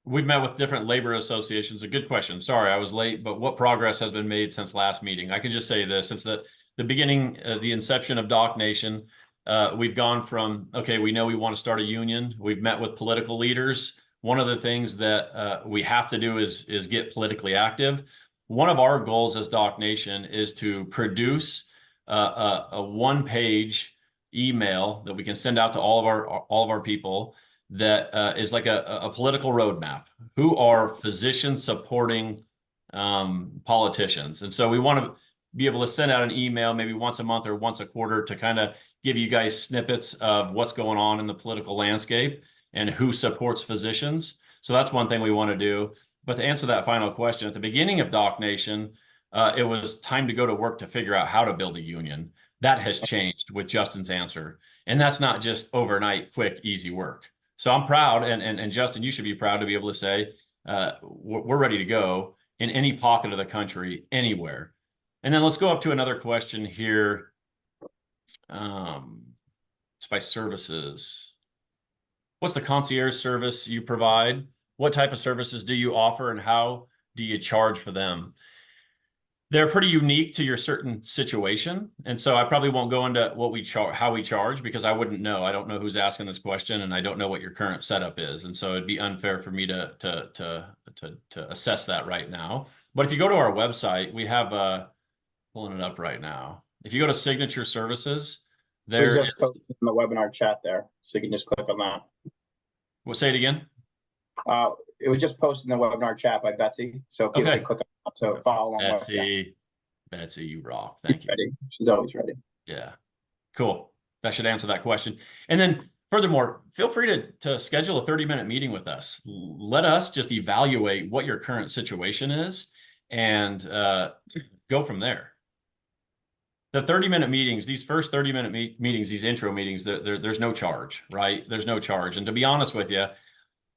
Speaker 2: We've met with different labor associations. A good question. Sorry, I was late, but what progress has been made since last meeting? I can just say this: since the beginning, the inception of DocNation, we've gone from, okay, we know we want to start a union. We've met with political leaders. One of the things that we have to do is get politically active. One of our goals as DocNation is to produce a one-page email that we can send out to all of our people that is like a political roadmap. Who are physician supporting politicians? And so we want to be able to send out an email maybe once a month or once a quarter to kind of give you guys snippets of what's going on in the political landscape and who supports physicians. So that's one thing we want to do. But to answer that final question, at the beginning of DocNation, it was time to go to work to figure out how to build a union. That has changed with Justin's answer. And that's not just overnight, quick, easy work. So I'm proud, and Justin, you should be proud to be able to say, we're ready to go in any pocket of the country, anywhere. And then let's go up to another question here. It's by services. What's the concierge service you provide? What type of services do you offer, and how do you charge for them? They're pretty unique to your certain situation. And so I probably won't go into what we charge, how we charge, because I wouldn't know. I don't know who's asking this question, and I don't know what your current setup is. And so it'd be unfair for me to assess that right now. But if you go to our website, we have pulling it up right now. If you go to Signature Services, there
Speaker 3: just posted in the webinar chat there, so you can just click on that.
Speaker 2: We'll say it again.
Speaker 3: It was just posted in the webinar chat by Betsy, so people can click on that, so follow along.
Speaker 2: Betsy, you rock. Thank you.
Speaker 3: Ready. She's always ready.
Speaker 2: Yeah, cool. That should answer that question. And then Furthermore, feel free to schedule a 30-minute meeting with us. Let us just evaluate what your current situation is and go from there. The 30-minute meetings, these first 30-minute meetings, these intro meetings, there's no charge, right? There's no charge. And to be honest with you,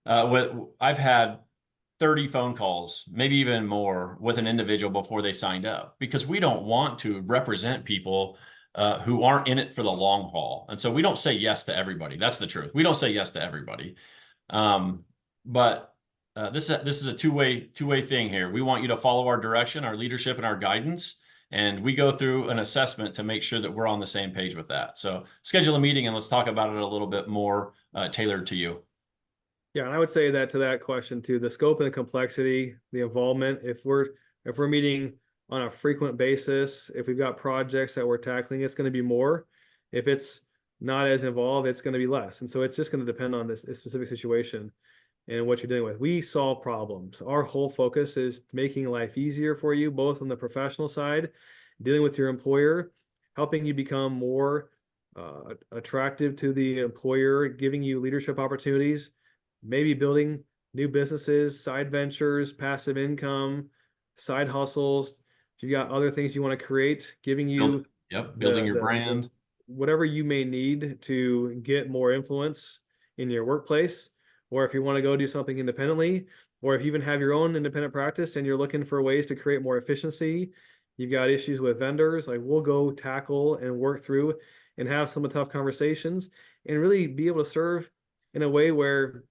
Speaker 2: I've had 30 phone calls, maybe even more, with an individual before they signed up, because we don't want to represent people who aren't in it for the long haul. And so we don't say yes to everybody. That's the truth. We don't say yes to everybody. But this is a two-way thing here. We want you to follow our direction, our leadership, and our guidance. And we go through an assessment to make sure that we're on the same page with that. So schedule a meeting and let's talk about it a little bit more tailored to you.
Speaker 1: Yeah, and I would say that to that question too, the scope and the complexity, the involvement, if we're meeting on a frequent basis, if we've got projects that we're tackling, it's going to be more. If it's not as involved, it's going to be less. And so it's just going to depend on this specific situation and what you're dealing with. We solve problems. Our whole focus is making life easier for you, both on the professional side, dealing with your employer, helping you become more attractive to the employer, giving you leadership opportunities, maybe building new businesses, side ventures, passive income, side hustles. If you've got other things you want to create, giving you
Speaker 2: building your brand,
Speaker 1: whatever you may need to get more influence in your workplace, or if you want to go do something independently, or if you even have your own independent practice and you're looking for ways to create more efficiency, you've got issues with vendors, like we'll go tackle and work through and have some tough conversations and really be able to serve in a way where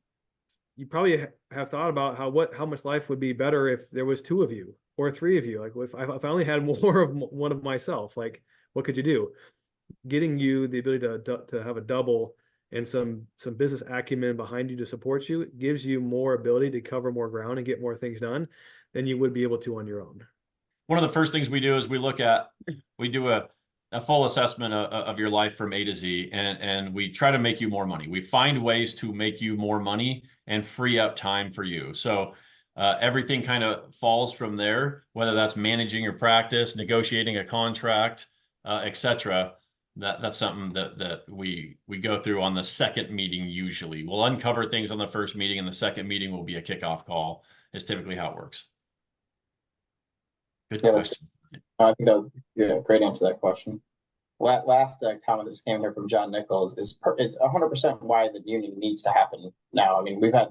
Speaker 1: you probably have thought about how much life would be better if there was 2 of you or 3 of you. Like if I only had more of one of myself, like what could you do? Getting you the ability to have a double and some business acumen behind you to support you gives you more ability to cover more ground and get more things done than you would be able to on your own.
Speaker 2: One of the first things we do is we do a full assessment of your life from A to Z, and we try to make you more money. We find ways to make you more money and free up time for you. So everything kind of falls from there, whether that's managing your practice, negotiating a contract, etc. That's something that we go through on the second meeting. Usually we'll uncover things on the first meeting, and the second meeting will be a kickoff call, is typically how it works. Good question.
Speaker 3: I think that was great answer to that question. Last comment that came here from John Nichols is it's 100% why the union needs to happen now. I mean, we've had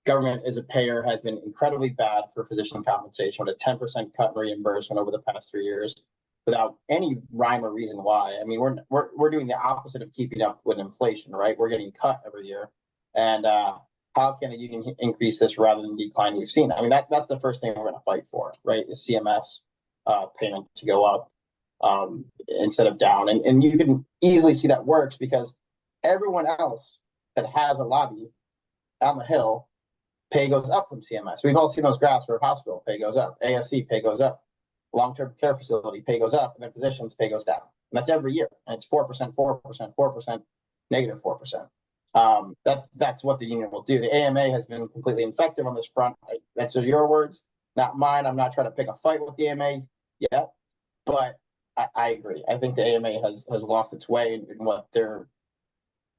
Speaker 3: government as a payer has been incredibly bad for physician compensation, with a 10% cut in reimbursement over the past 3 years without any rhyme or reason why. I mean, we're doing the opposite of keeping up with inflation, right? We're getting cut every year. And how can a union increase this rather than decline? We've seen. I mean, that's the first thing we're going to fight for, right? Is CMS payment to go up instead of down. And you can easily see that works because everyone else that has a lobby on the Hill, pay goes up from CMS. We've all seen those graphs where hospital pay goes up, ASC pay goes up, long-term care facility pay goes up, and then physicians pay goes down. And that's every year. And it's 4%, 4%, 4%, negative 4%. That's what the union will do. The AMA has been completely ineffective on this front. That's your words, not mine. I'm not trying to pick a fight with the AMA yet, but I agree. I think the AMA has lost its way in what their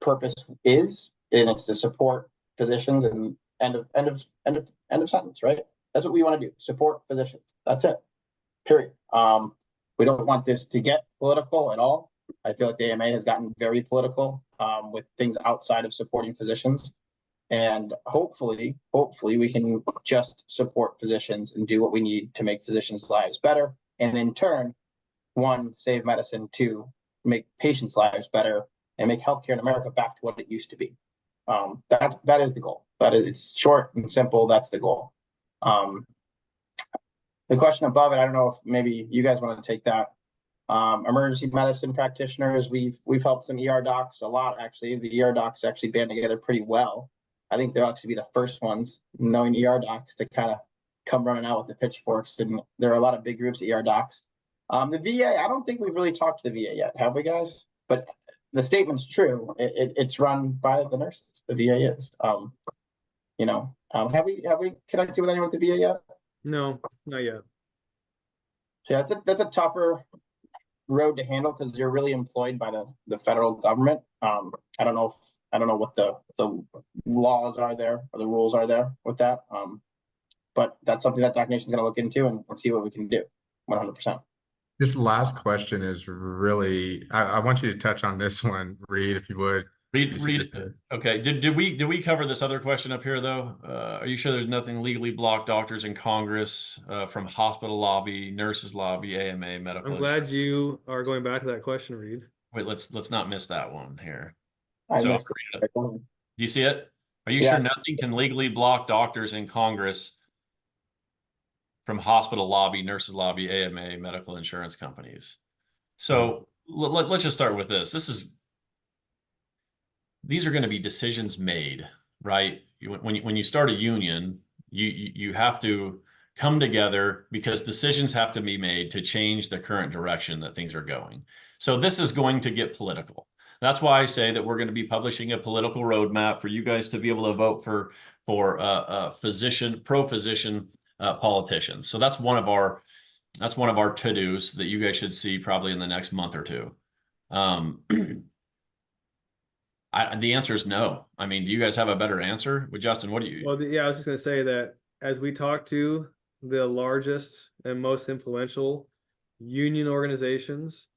Speaker 3: purpose is, and it's to support physicians. And end of sentence, right? That's what we want to do. Support physicians. That's it. Period. We don't want this to get political at all. I feel like the AMA has gotten very political with things outside of supporting physicians. And hopefully we can just support physicians and do what we need to make physicians' lives better. And in turn, 1, save medicine, 2, make patients' lives better and make healthcare in America back to what it used to be. That is the goal. It's short and simple. That's the goal. The question above it, I don't know if maybe you guys want to take that. Emergency medicine practitioners, we've helped some ER docs a lot, actually. The ER docs actually band together pretty well. I think they'll actually be the first ones, knowing ER docs, to kind of come running out with the pitchforks. And there are a lot of big groups of ER docs. The VA, I don't think we've really talked to the VA yet, have we, guys? But the statement's true. It's run by the nurses. The VA is. Have we connected with anyone at the VA yet?
Speaker 1: No, not yet.
Speaker 3: Yeah, that's a tougher road to handle because you're really employed by the federal government. I don't know I don't know what the laws are there or the rules are there with that. But that's something that DocNation is going to look into and see what we can do. 100%.
Speaker 4: This last question is really, I want you to touch on this one, Reed, if you would.
Speaker 2: Read. Okay. Did we cover this other question up here though? Are you sure there's nothing legally blocked doctors in Congress from hospital lobby, nurses lobby, AMA, medical?
Speaker 1: I'm glad you are going back to that question, Reed.
Speaker 2: Wait, let's not miss that one here.
Speaker 3: I
Speaker 2: So,
Speaker 3: missed it.
Speaker 2: do you see it? Are you
Speaker 3: Yeah.
Speaker 2: sure nothing can legally block doctors in Congress from hospital lobby, nurses lobby, AMA, medical insurance companies? So let's just start with this. These are going to be decisions made, right? When you start a union, you have to come together because decisions have to be made to change the current direction that things are going. So this is going to get political. That's why I say that we're going to be publishing a political roadmap for you guys to be able to vote for pro-physician politicians. So that's one of our to-dos that you guys should see probably in the next month or two. The answer is no. I mean, do you guys have a better answer? With Justin, what do you?
Speaker 1: Well, yeah, I was just going to say that as we talk to the largest and most influential union organizations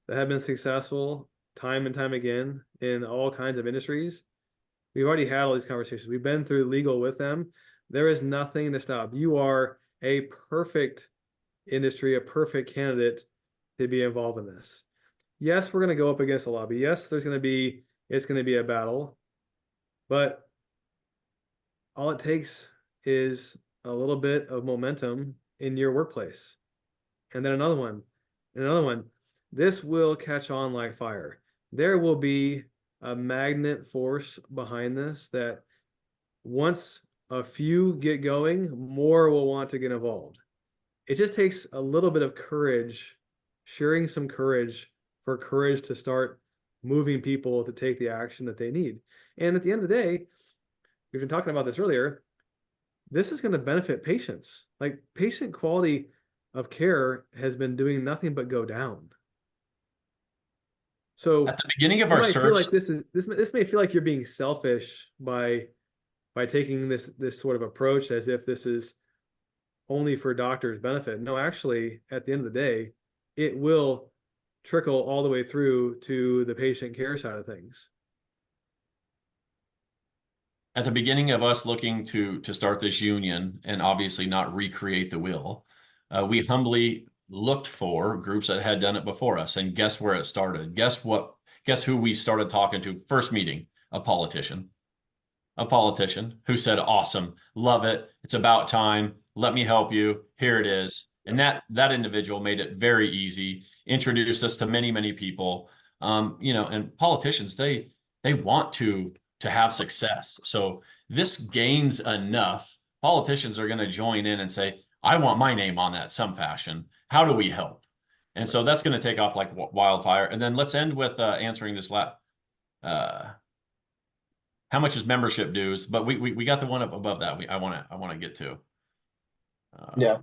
Speaker 1: that have been successful time and time again in all kinds of industries, we've already had all these conversations. We've been through legal with them. There is nothing to stop. You are a perfect industry, a perfect candidate to be involved in this. Yes, we're going to go up against a lobby. Yes, it's going to be a battle, but all it takes is a little bit of momentum in your workplace. And then another one, and another one. This will catch on like fire. There will be a magnet force behind this that once a few get going, more will want to get involved. It just takes a little bit of courage, sharing some courage for courage to start moving people to take the action that they need. And at the end of the day, we've been talking about this earlier, this is going to benefit patients. Like, patient quality of care has been doing nothing but go down. So
Speaker 2: at the beginning of
Speaker 1: you
Speaker 2: our
Speaker 1: might feel
Speaker 2: search,
Speaker 1: like this may feel like you're being selfish by taking this sort of approach as if this is only for doctors' benefit. No, actually, at the end of the day, it will trickle all the way through to the patient care side of things.
Speaker 2: at the beginning of us looking to start this union and obviously not recreate the wheel, we humbly looked for groups that had done it before us. And guess where it started? Guess who we started talking to? First meeting, a politician who said, awesome, love it. It's about time. Let me help you. Here it is. And that individual made it very easy, introduced us to many, many people. And politicians, they want to have success. So this gains enough. Politicians are going to join in and say, I want my name on that some fashion. How do we help? And so that's going to take off like wildfire. And then let's end with answering this last. How much is membership dues? But we got the one up above that. I want to get to.
Speaker 3: Yeah.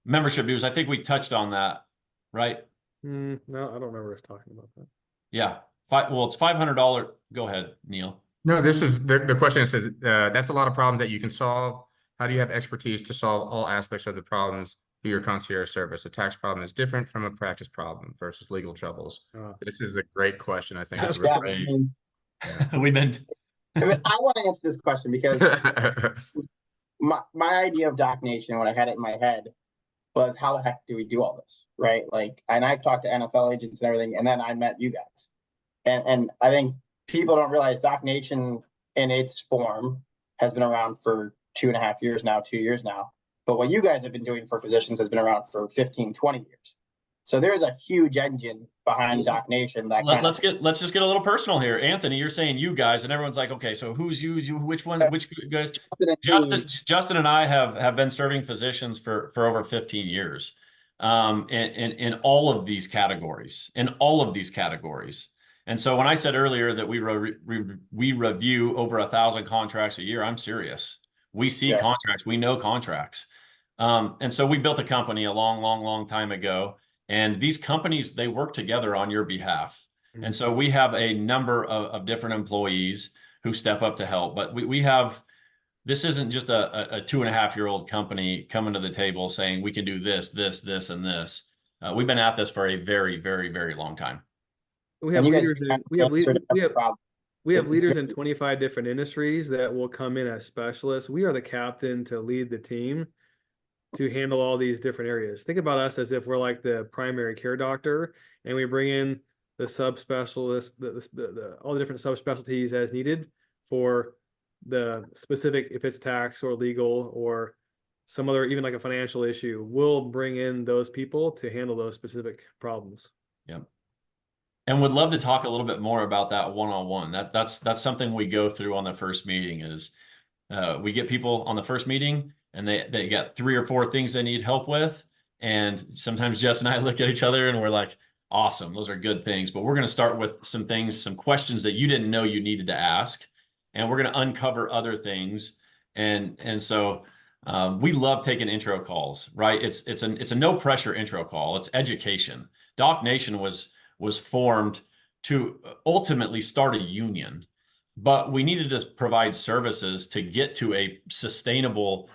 Speaker 2: Membership dues. I think we touched on that, right?
Speaker 1: No, I don't remember us talking about that.
Speaker 2: Yeah. It's $500. Go ahead, Neil.
Speaker 4: No, this is the question. Says that's a lot of problems that you can solve. How do you have expertise to solve all aspects of the problems through your concierge service? A tax problem is different from a practice problem versus legal troubles. This is a great question. I think
Speaker 2: That's
Speaker 4: it's
Speaker 2: right. We've been.
Speaker 3: I want to answer this question because my idea of DocNation, when I had it in my head, was how the heck do we do all this, right? Like, and I've talked to NFL agents and everything, and then I met you guys, and I think people don't realize DocNation in its form has been around for 2.5 years now, 2 years now. But what you guys have been doing for physicians has been around for 15, 20 years. So there's a huge engine behind DocNation.
Speaker 2: Let's just get a little personal here. Anthony, you're saying you guys, and everyone's like, okay, so who's you, which one, which guys? Justin and I have been serving physicians for over 15 years, in all of these categories, And so when I said earlier that we review over 1,000 contracts a year, I'm serious. We see contracts, we know contracts. And so we built a company a long time ago. And these companies, they work together on your behalf. And so we have a number of different employees who step up to help, but we have, this isn't just a 2.5-year-old company coming to the table saying we can do this, this, and this. We've been at this for a very, very, very long time.
Speaker 1: We have
Speaker 3: And you guys
Speaker 1: leaders in,
Speaker 3: have answered every problem.
Speaker 1: we have
Speaker 3: It's
Speaker 1: leaders
Speaker 3: very-
Speaker 1: in 25 different industries that will come in as specialists. We are the captain to lead the team to handle all these different areas. Think about us as if we're like the primary care doctor, and we bring in the subspecialists, all the different subspecialties as needed for the specific, if it's tax or legal or some other, even like a financial issue, we'll bring in those people to handle those specific problems.
Speaker 2: Yep. And would love to talk a little bit more about that one-on-one. That's something we go through on the first meeting is we get people on the first meeting and they got 3 or 4 things they need help with. And sometimes Jess and I look at each other and we're like, awesome, those are good things. But we're going to start with some things, some questions that you didn't know you needed to ask. And we're going to uncover other things. And so we love taking intro calls, right? It's a no pressure intro call. It's education. DocNation was formed to ultimately start a union, but we needed to provide services to get to a sustainable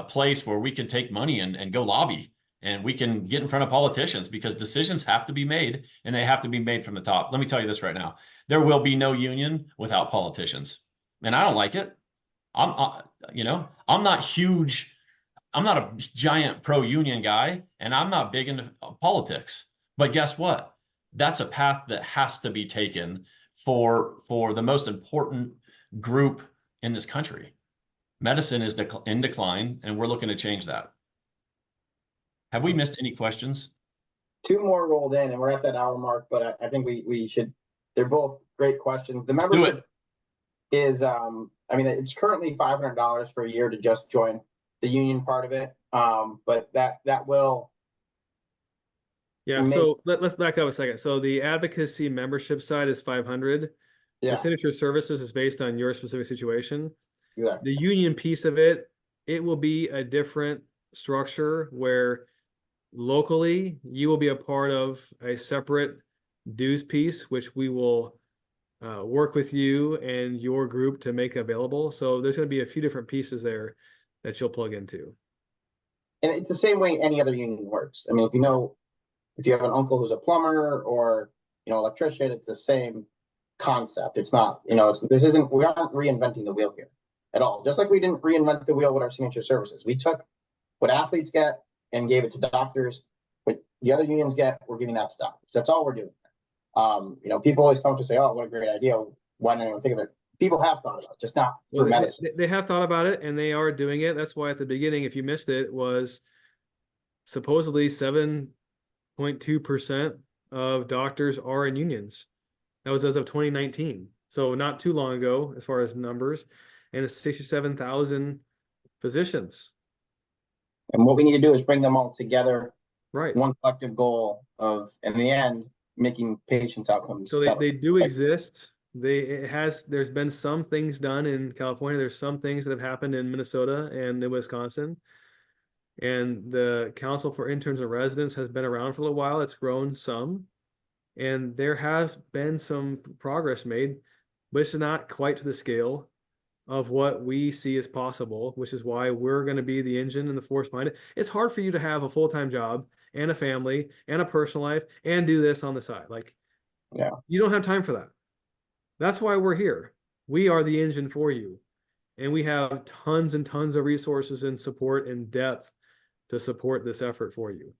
Speaker 2: place where we can take money and go lobby, and we can get in front of politicians because decisions have to be made and they have to be made from the top. Let me tell you this right now. There will be no union without politicians. And I don't like it. I'm not huge. I'm not a giant pro-union guy, and I'm not big into politics. But guess what? That's a path that has to be taken for the most important group in this country. Medicine is in decline, and we're looking to change that. Have we missed any questions?
Speaker 3: 2 more rolled in, and we're at that hour mark. But I think we should. They're both great questions. The
Speaker 2: Let's do
Speaker 3: membership
Speaker 2: it.
Speaker 3: is I mean, it's currently $500 for a year to just join the union part of it. But that will.
Speaker 1: Yeah, so let's back up a second. So the advocacy membership side is 500.
Speaker 3: Yeah,
Speaker 1: The signature services is based on your specific situation.
Speaker 3: exactly.
Speaker 1: The union piece of it, it will be a different structure where locally you will be a part of a separate dues piece, which we will work with you and your group to make available. So there's going to be a few different pieces there that you'll plug into.
Speaker 3: And it's the same way any other union works. I mean, if you have an uncle who's a plumber or electrician, it's the same concept. It's not, we aren't reinventing the wheel here at all. Just like we didn't reinvent the wheel with our signature services. We took what athletes get and gave it to doctors. What the other unions get, we're giving that to doctors. That's all we're doing. People always come to say, "Oh, what a great idea! Why didn't anyone think of it?" People have thought about it, just not for medicine.
Speaker 1: They have thought about it and they are doing it. That's why at the beginning, if you missed it, was supposedly 7.2% of doctors are in unions. That was as of 2019. So not too long ago, as far as numbers, and it's 67,000 physicians.
Speaker 3: And what we need to do is bring them all together.
Speaker 1: Right.
Speaker 3: One collective goal of, in the end, making patients' outcomes.
Speaker 1: So they do exist. There's been some things done in California. There's some things that have happened in Minnesota and in Wisconsin. And the Council for Interns and Residents has been around for a little while. It's grown some. And there has been some progress made, but it's not quite to the scale of what we see as possible, which is why we're going to be the engine and the force behind it. It's hard for you to have a full-time job and a family and a personal life and do this on the side.
Speaker 3: Yeah,
Speaker 1: you don't have time for that. That's why we're here. We are the engine for you. And we have tons and tons of resources and support and depth to support this effort for you.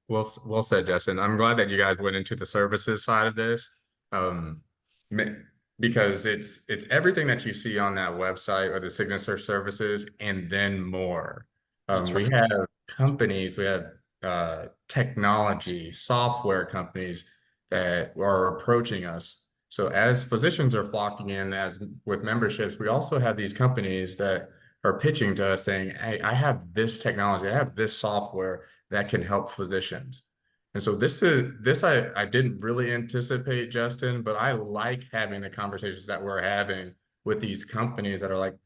Speaker 4: Well said, Justin. I'm glad that you guys went into the services side of this. Because it's everything that you see on that website or the signature services and then more. We have companies, we have technology, software companies that are approaching us. So as physicians are flocking in, as with memberships, we also have these companies that are pitching to us saying, "Hey, I have this technology, I have this software that can help physicians." And so this I didn't really anticipate, Justin, but I like having the conversations that we're having with these companies that are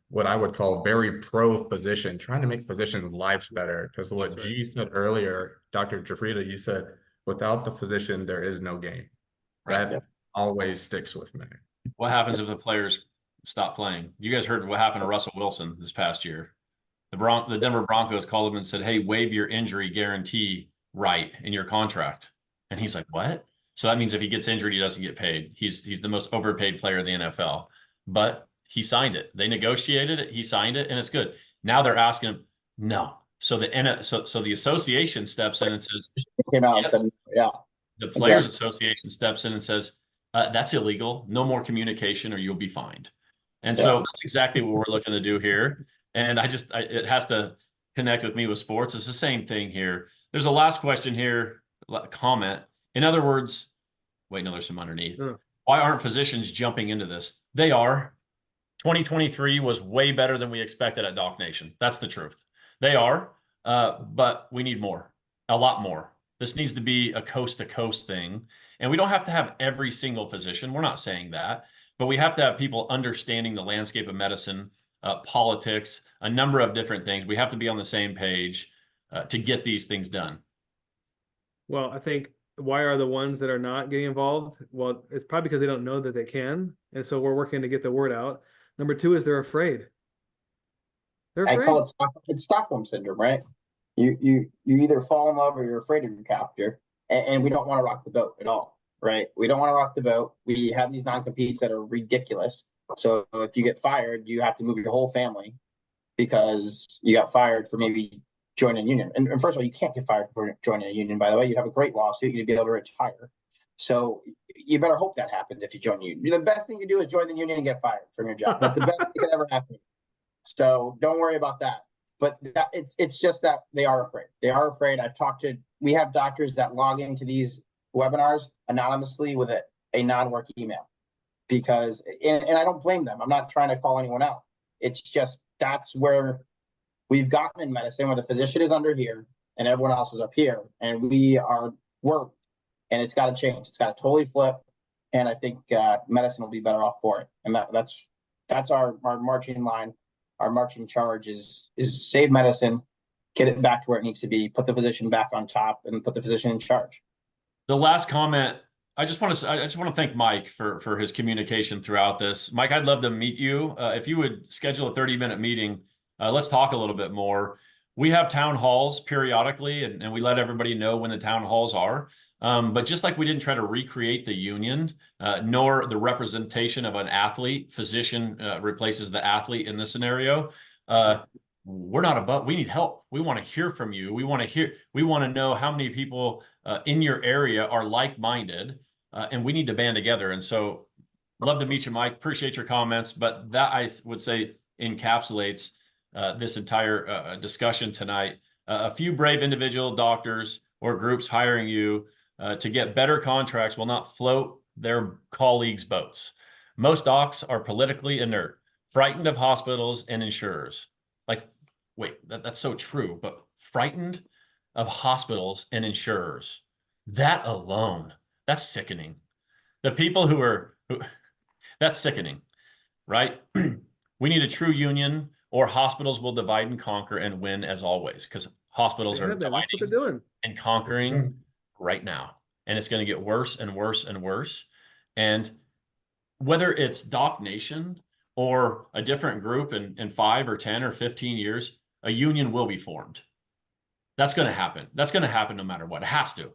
Speaker 4: what I would call very pro-physician, trying to make physicians' lives better. Because what G said earlier, Dr. Jafrida, you said without the physician, there is no game.
Speaker 2: Right.
Speaker 4: That always sticks with me.
Speaker 2: What happens if the players stop playing? You guys heard what happened to Russell Wilson this past year. The Denver Broncos called him and said, "Hey, waive your injury guarantee right in your contract." And he's like, "What?" So that means if he gets injured, he doesn't get paid. He's the most overpaid player in the NFL. But he signed it. They negotiated it. He signed it, and it's good. Now they're asking him, no. So the association steps in and says,
Speaker 3: Came out and
Speaker 2: "Yep."
Speaker 3: said, yeah,
Speaker 2: The Players
Speaker 3: exactly.
Speaker 2: Association steps in and says, "That's illegal. No more communication, or you'll be fined." And
Speaker 3: Yeah.
Speaker 2: so that's exactly what we're looking to do here. And it has to connect with me with sports. It's the same thing here. There's a last question here, comment. In other words, wait, no, there's some underneath. Why aren't physicians jumping into this? They are. 2023 was way better than we expected at DocNation. That's the truth. They are, but we need more, a lot more. This needs to be a coast-to-coast thing. And we don't have to have every single physician. We're not saying that. But we have to have people understanding the landscape of medicine, politics, a number of different things. We have to be on the same page to get these things done.
Speaker 1: Well, I think why are the ones that are not getting involved? Well, it's probably because they don't know that they can. And so we're working to get the word out. Number two is they're afraid. They're
Speaker 3: I
Speaker 1: afraid.
Speaker 3: call it Stockholm syndrome, right? You either fall in love or you're afraid of your captor, and we don't want to rock the boat at all, right? We don't want to rock the boat. We have these non-competes that are ridiculous. So if you get fired, you have to move your whole family because you got fired for maybe joining a union. And first of all, you can't get fired for joining a union, by the way. You'd have a great lawsuit. You'd be able to retire. So you better hope that happens if you join the union. The best thing you do is join the union and get fired from your job. That's the best thing that ever happened. So don't worry about that. But it's just that they are afraid. They are afraid. We have doctors that log into these webinars anonymously with a non-work email because, and I don't blame them. I'm not trying to call anyone out. It's just, that's where we've gotten in medicine, where the physician is under here and everyone else is up here, and we are worked, and it's got to change. It's got to totally flip. And I think medicine will be better off for it. And that's our marching line. Our marching charge is save medicine, get it back to where it needs to be, put the physician back on top, and put the physician in charge.
Speaker 2: The last comment, I just want to thank Mike for his communication throughout this. Mike, I'd love to meet you. If you would schedule a 30-minute meeting, let's talk a little bit more. We have town halls periodically, and we let everybody know when the town halls are. But just like we didn't try to recreate the union, nor the representation of an athlete, physician replaces the athlete in this scenario. We're not above. We need help. We want to hear from you. We want to know how many people in your area are like-minded, and we need to band together. And so, love to meet you, Mike. Appreciate your comments, but that, I would say, encapsulates this entire discussion tonight. A few brave individual doctors or groups hiring you to get better contracts will not float their colleagues' boats. Most docs are politically inert, frightened of hospitals and insurers. Like, wait, that's so true, but frightened of hospitals and insurers. That alone, that's sickening. The people that's sickening, right? We need a true union, or hospitals will divide and conquer and win as always, because hospitals are
Speaker 1: That's what they're
Speaker 2: dividing
Speaker 1: doing
Speaker 2: and conquering right now. And it's going to get worse and worse and worse. And whether it's DocNation or a different group in 5 or 10 or 15 years, a union will be formed. That's going to happen. That's going to happen no matter what. It has to.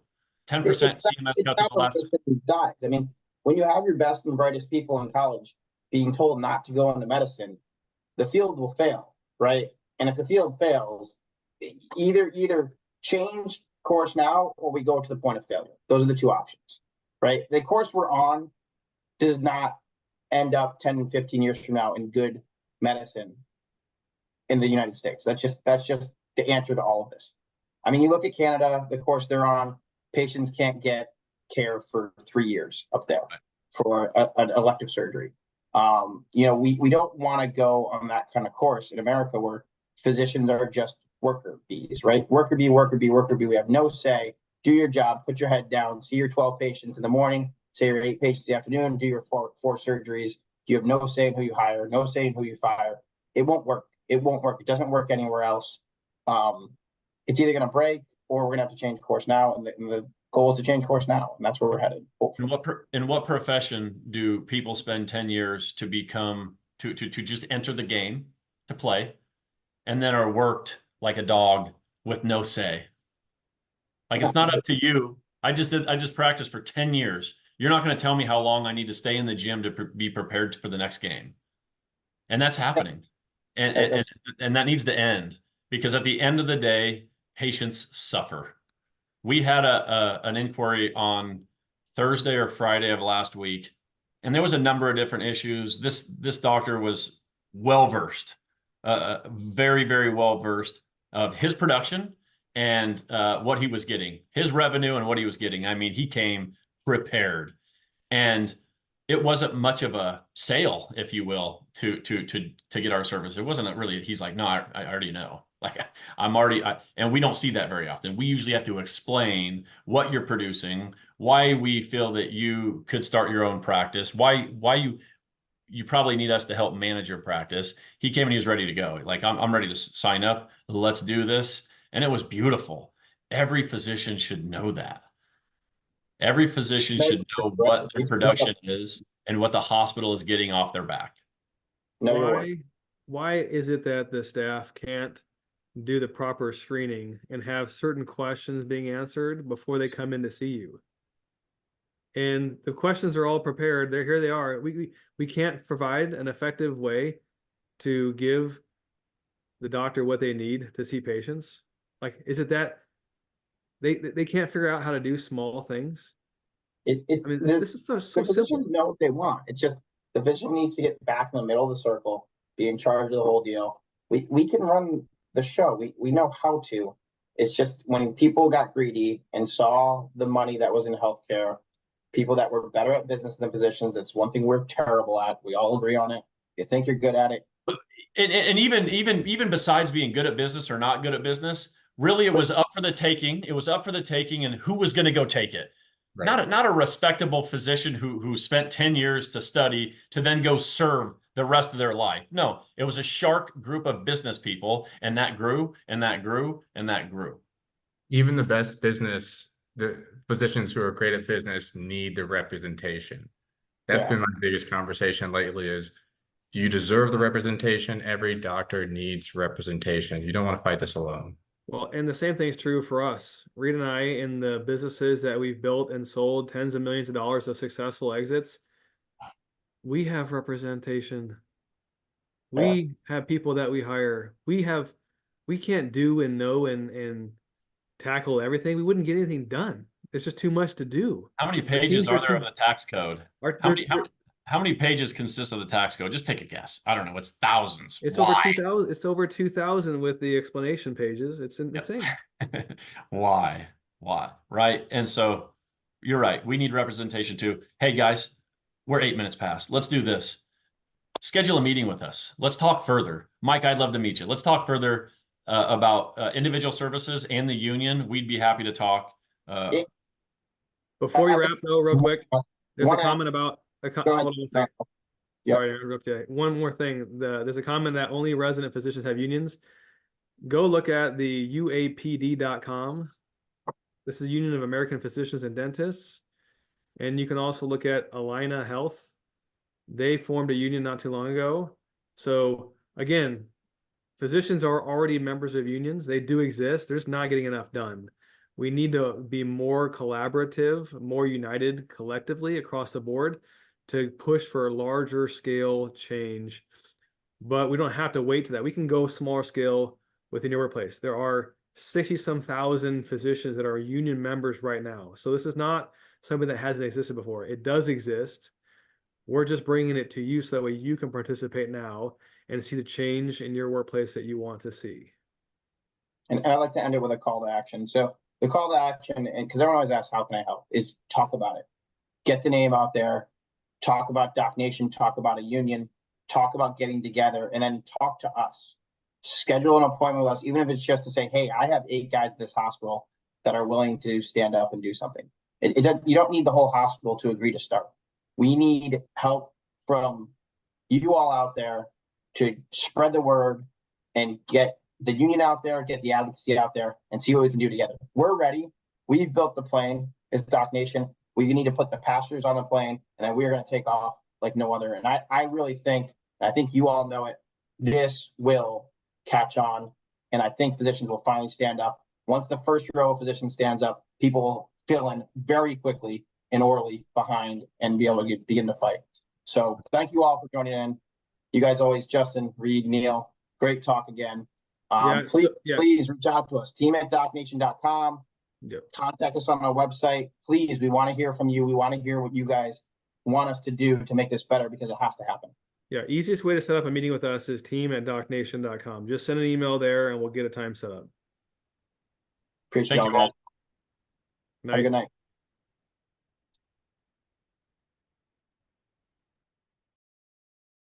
Speaker 2: 10% CMS cuts in the last.
Speaker 3: Dies. I mean, when you have your best and brightest people in college being told not to go into medicine, the field will fail, right? And if the field fails, either change course now or we go to the point of failure. Those are the two options, right? The course we're on does not end up 10 and 15 years from now in good medicine in the United States. That's just the answer to all of this. I mean, you look at Canada, the course they're on, patients can't get care for 3 years up there for an elective surgery. We don't want to go on that kind of course in America where physicians are just worker bees, right? Worker bee, worker bee, worker bee. We have no say. Do your job, put your head down, see your 12 patients in the morning, say your 8 patients in the afternoon, do your four surgeries. You have no say in who you hire, no say in who you fire. It won't work. It won't work. It doesn't work anywhere else. It's either going to break or we're going to have to change course now. And goal is to change course now, and that's where we're headed.
Speaker 2: In what profession do people spend 10 years to become to just enter the game to play, and then are worked like a dog with no say? Like, it's not up to you. I just practiced for 10 years. You're not going to tell me how long I need to stay in the gym to be prepared for the next game. And that's happening. And that needs to end, because at the end of the day, patients suffer. We had an inquiry on Thursday or Friday of last week, and there was a number of different issues. This doctor was well-versed, very, very well-versed of his production and what he was getting, his revenue and what he was getting. I mean, he came prepared, and it wasn't much of a sale, if you will, to get our service. It wasn't really. He's like, no, I already know. Like, and we don't see that very often. We usually have to explain what you're producing, why we feel that you could start your own practice, why you probably need us to help manage your practice. He came and he was ready to go. Like, I'm ready to sign up. Let's do this. And it was beautiful. Every physician should know that. Every physician should know what their production is and what the hospital is getting off their back.
Speaker 1: Why is it that the staff can't do the proper screening and have certain questions being answered before they come in to see you? And the questions are all prepared. Here they are. We can't provide an effective way to give the doctor what they need to see patients. Like, is it that they can't figure out how to do small things?
Speaker 3: This is so simple. The physicians know what they want. It's just the physician needs to get back in the middle of the circle, be in charge of the whole deal. We can run the show. We know how to. It's just when people got greedy and saw the money that was in healthcare, people that were better at business than physicians. It's one thing we're terrible at. We all agree on it. You think you're good at it.
Speaker 2: And even besides being good at business or not good at business, really it was up for the taking. It was up for the taking, and who was going to go take it? Right. Not a respectable physician who spent 10 years to study to then go serve the rest of their life. No, it was a shark group of business people, and that grew and that grew and that grew.
Speaker 4: Even the best business, the physicians who are great at business need the representation. That's been my biggest conversation lately is, do you deserve the representation? Every doctor needs representation. You don't want to fight this alone.
Speaker 1: Well, and the same thing is true for us. Reed and I, in the businesses that we've built and sold tens of millions of dollars of successful exits, we have representation. We have people that we hire. We can't do and know and tackle everything. We wouldn't get anything done. It's just too much to do.
Speaker 2: How many pages are there of the tax code? How many pages consist of the tax code? Just take a guess. I don't know. It's thousands.
Speaker 1: It's over 2,000. It's over 2,000 with the explanation pages. It's insane.
Speaker 2: Why? Right. And so you're right. We need representation too. Hey guys, we're 8 minutes past. Let's do this. Schedule a meeting with us. Let's talk further. Mike, I'd love to meet you. Let's talk further about individual services and the union. We'd be happy to talk.
Speaker 1: Before you wrap though, real quick, there's a comment about hold on a second. Sorry to interrupt you. One more thing. There's a comment that only resident physicians have unions. Go look at the UAPD.com. This is Union of American Physicians and Dentists. And you can also look at Alina Health. They formed a union not too long ago. So again, physicians are already members of unions. They do exist. They're just not getting enough done. We need to be more collaborative, more united collectively across the board to push for a larger scale change. But we don't have to wait to that. We can go smaller scale within your workplace. There are 60-some thousand physicians that are union members right now. So this is not something that hasn't existed before. It does exist. We're just bringing it to you so that way you can participate now and see the change in your workplace that you want to see.
Speaker 3: And I'd like to end it with a call to action. So the call to action, and because everyone always asks, how can I help, is talk about it. Get the name out there. Talk about DocNation, talk about a union, talk about getting together, and then talk to us. Schedule an appointment with us, even if it's just to say, hey, I have 8 guys at this hospital that are willing to stand up and do something. You don't need the whole hospital to agree to start. We need help from you all out there to spread the word and get the union out there, get the advocacy out there, and see what we can do together. We're ready. We've built the plane. is DocNation. We need to put the passengers on the plane, and then we're going to take off like no other. And I really think, I think you all know it, this will catch on. And I think physicians will finally stand up. Once the first row of physicians stands up, people will fill in very quickly and orderly behind and be able to begin the fight. So thank you all for joining in. You guys always, Justin, Reed, Neil, great talk again. Please reach out to us, team@docnation.com.
Speaker 1: Yep.
Speaker 3: Contact us on our website. Please, we want to hear from you. We want to hear what you guys want us to do to make this better, because it has to happen.
Speaker 1: Yeah, easiest way to set up a meeting with us is team@docnation.com. Just send an email there and we'll get a time set up.
Speaker 3: Appreciate
Speaker 2: Thank
Speaker 3: y'all,
Speaker 2: you all.
Speaker 3: guys. Have a good night.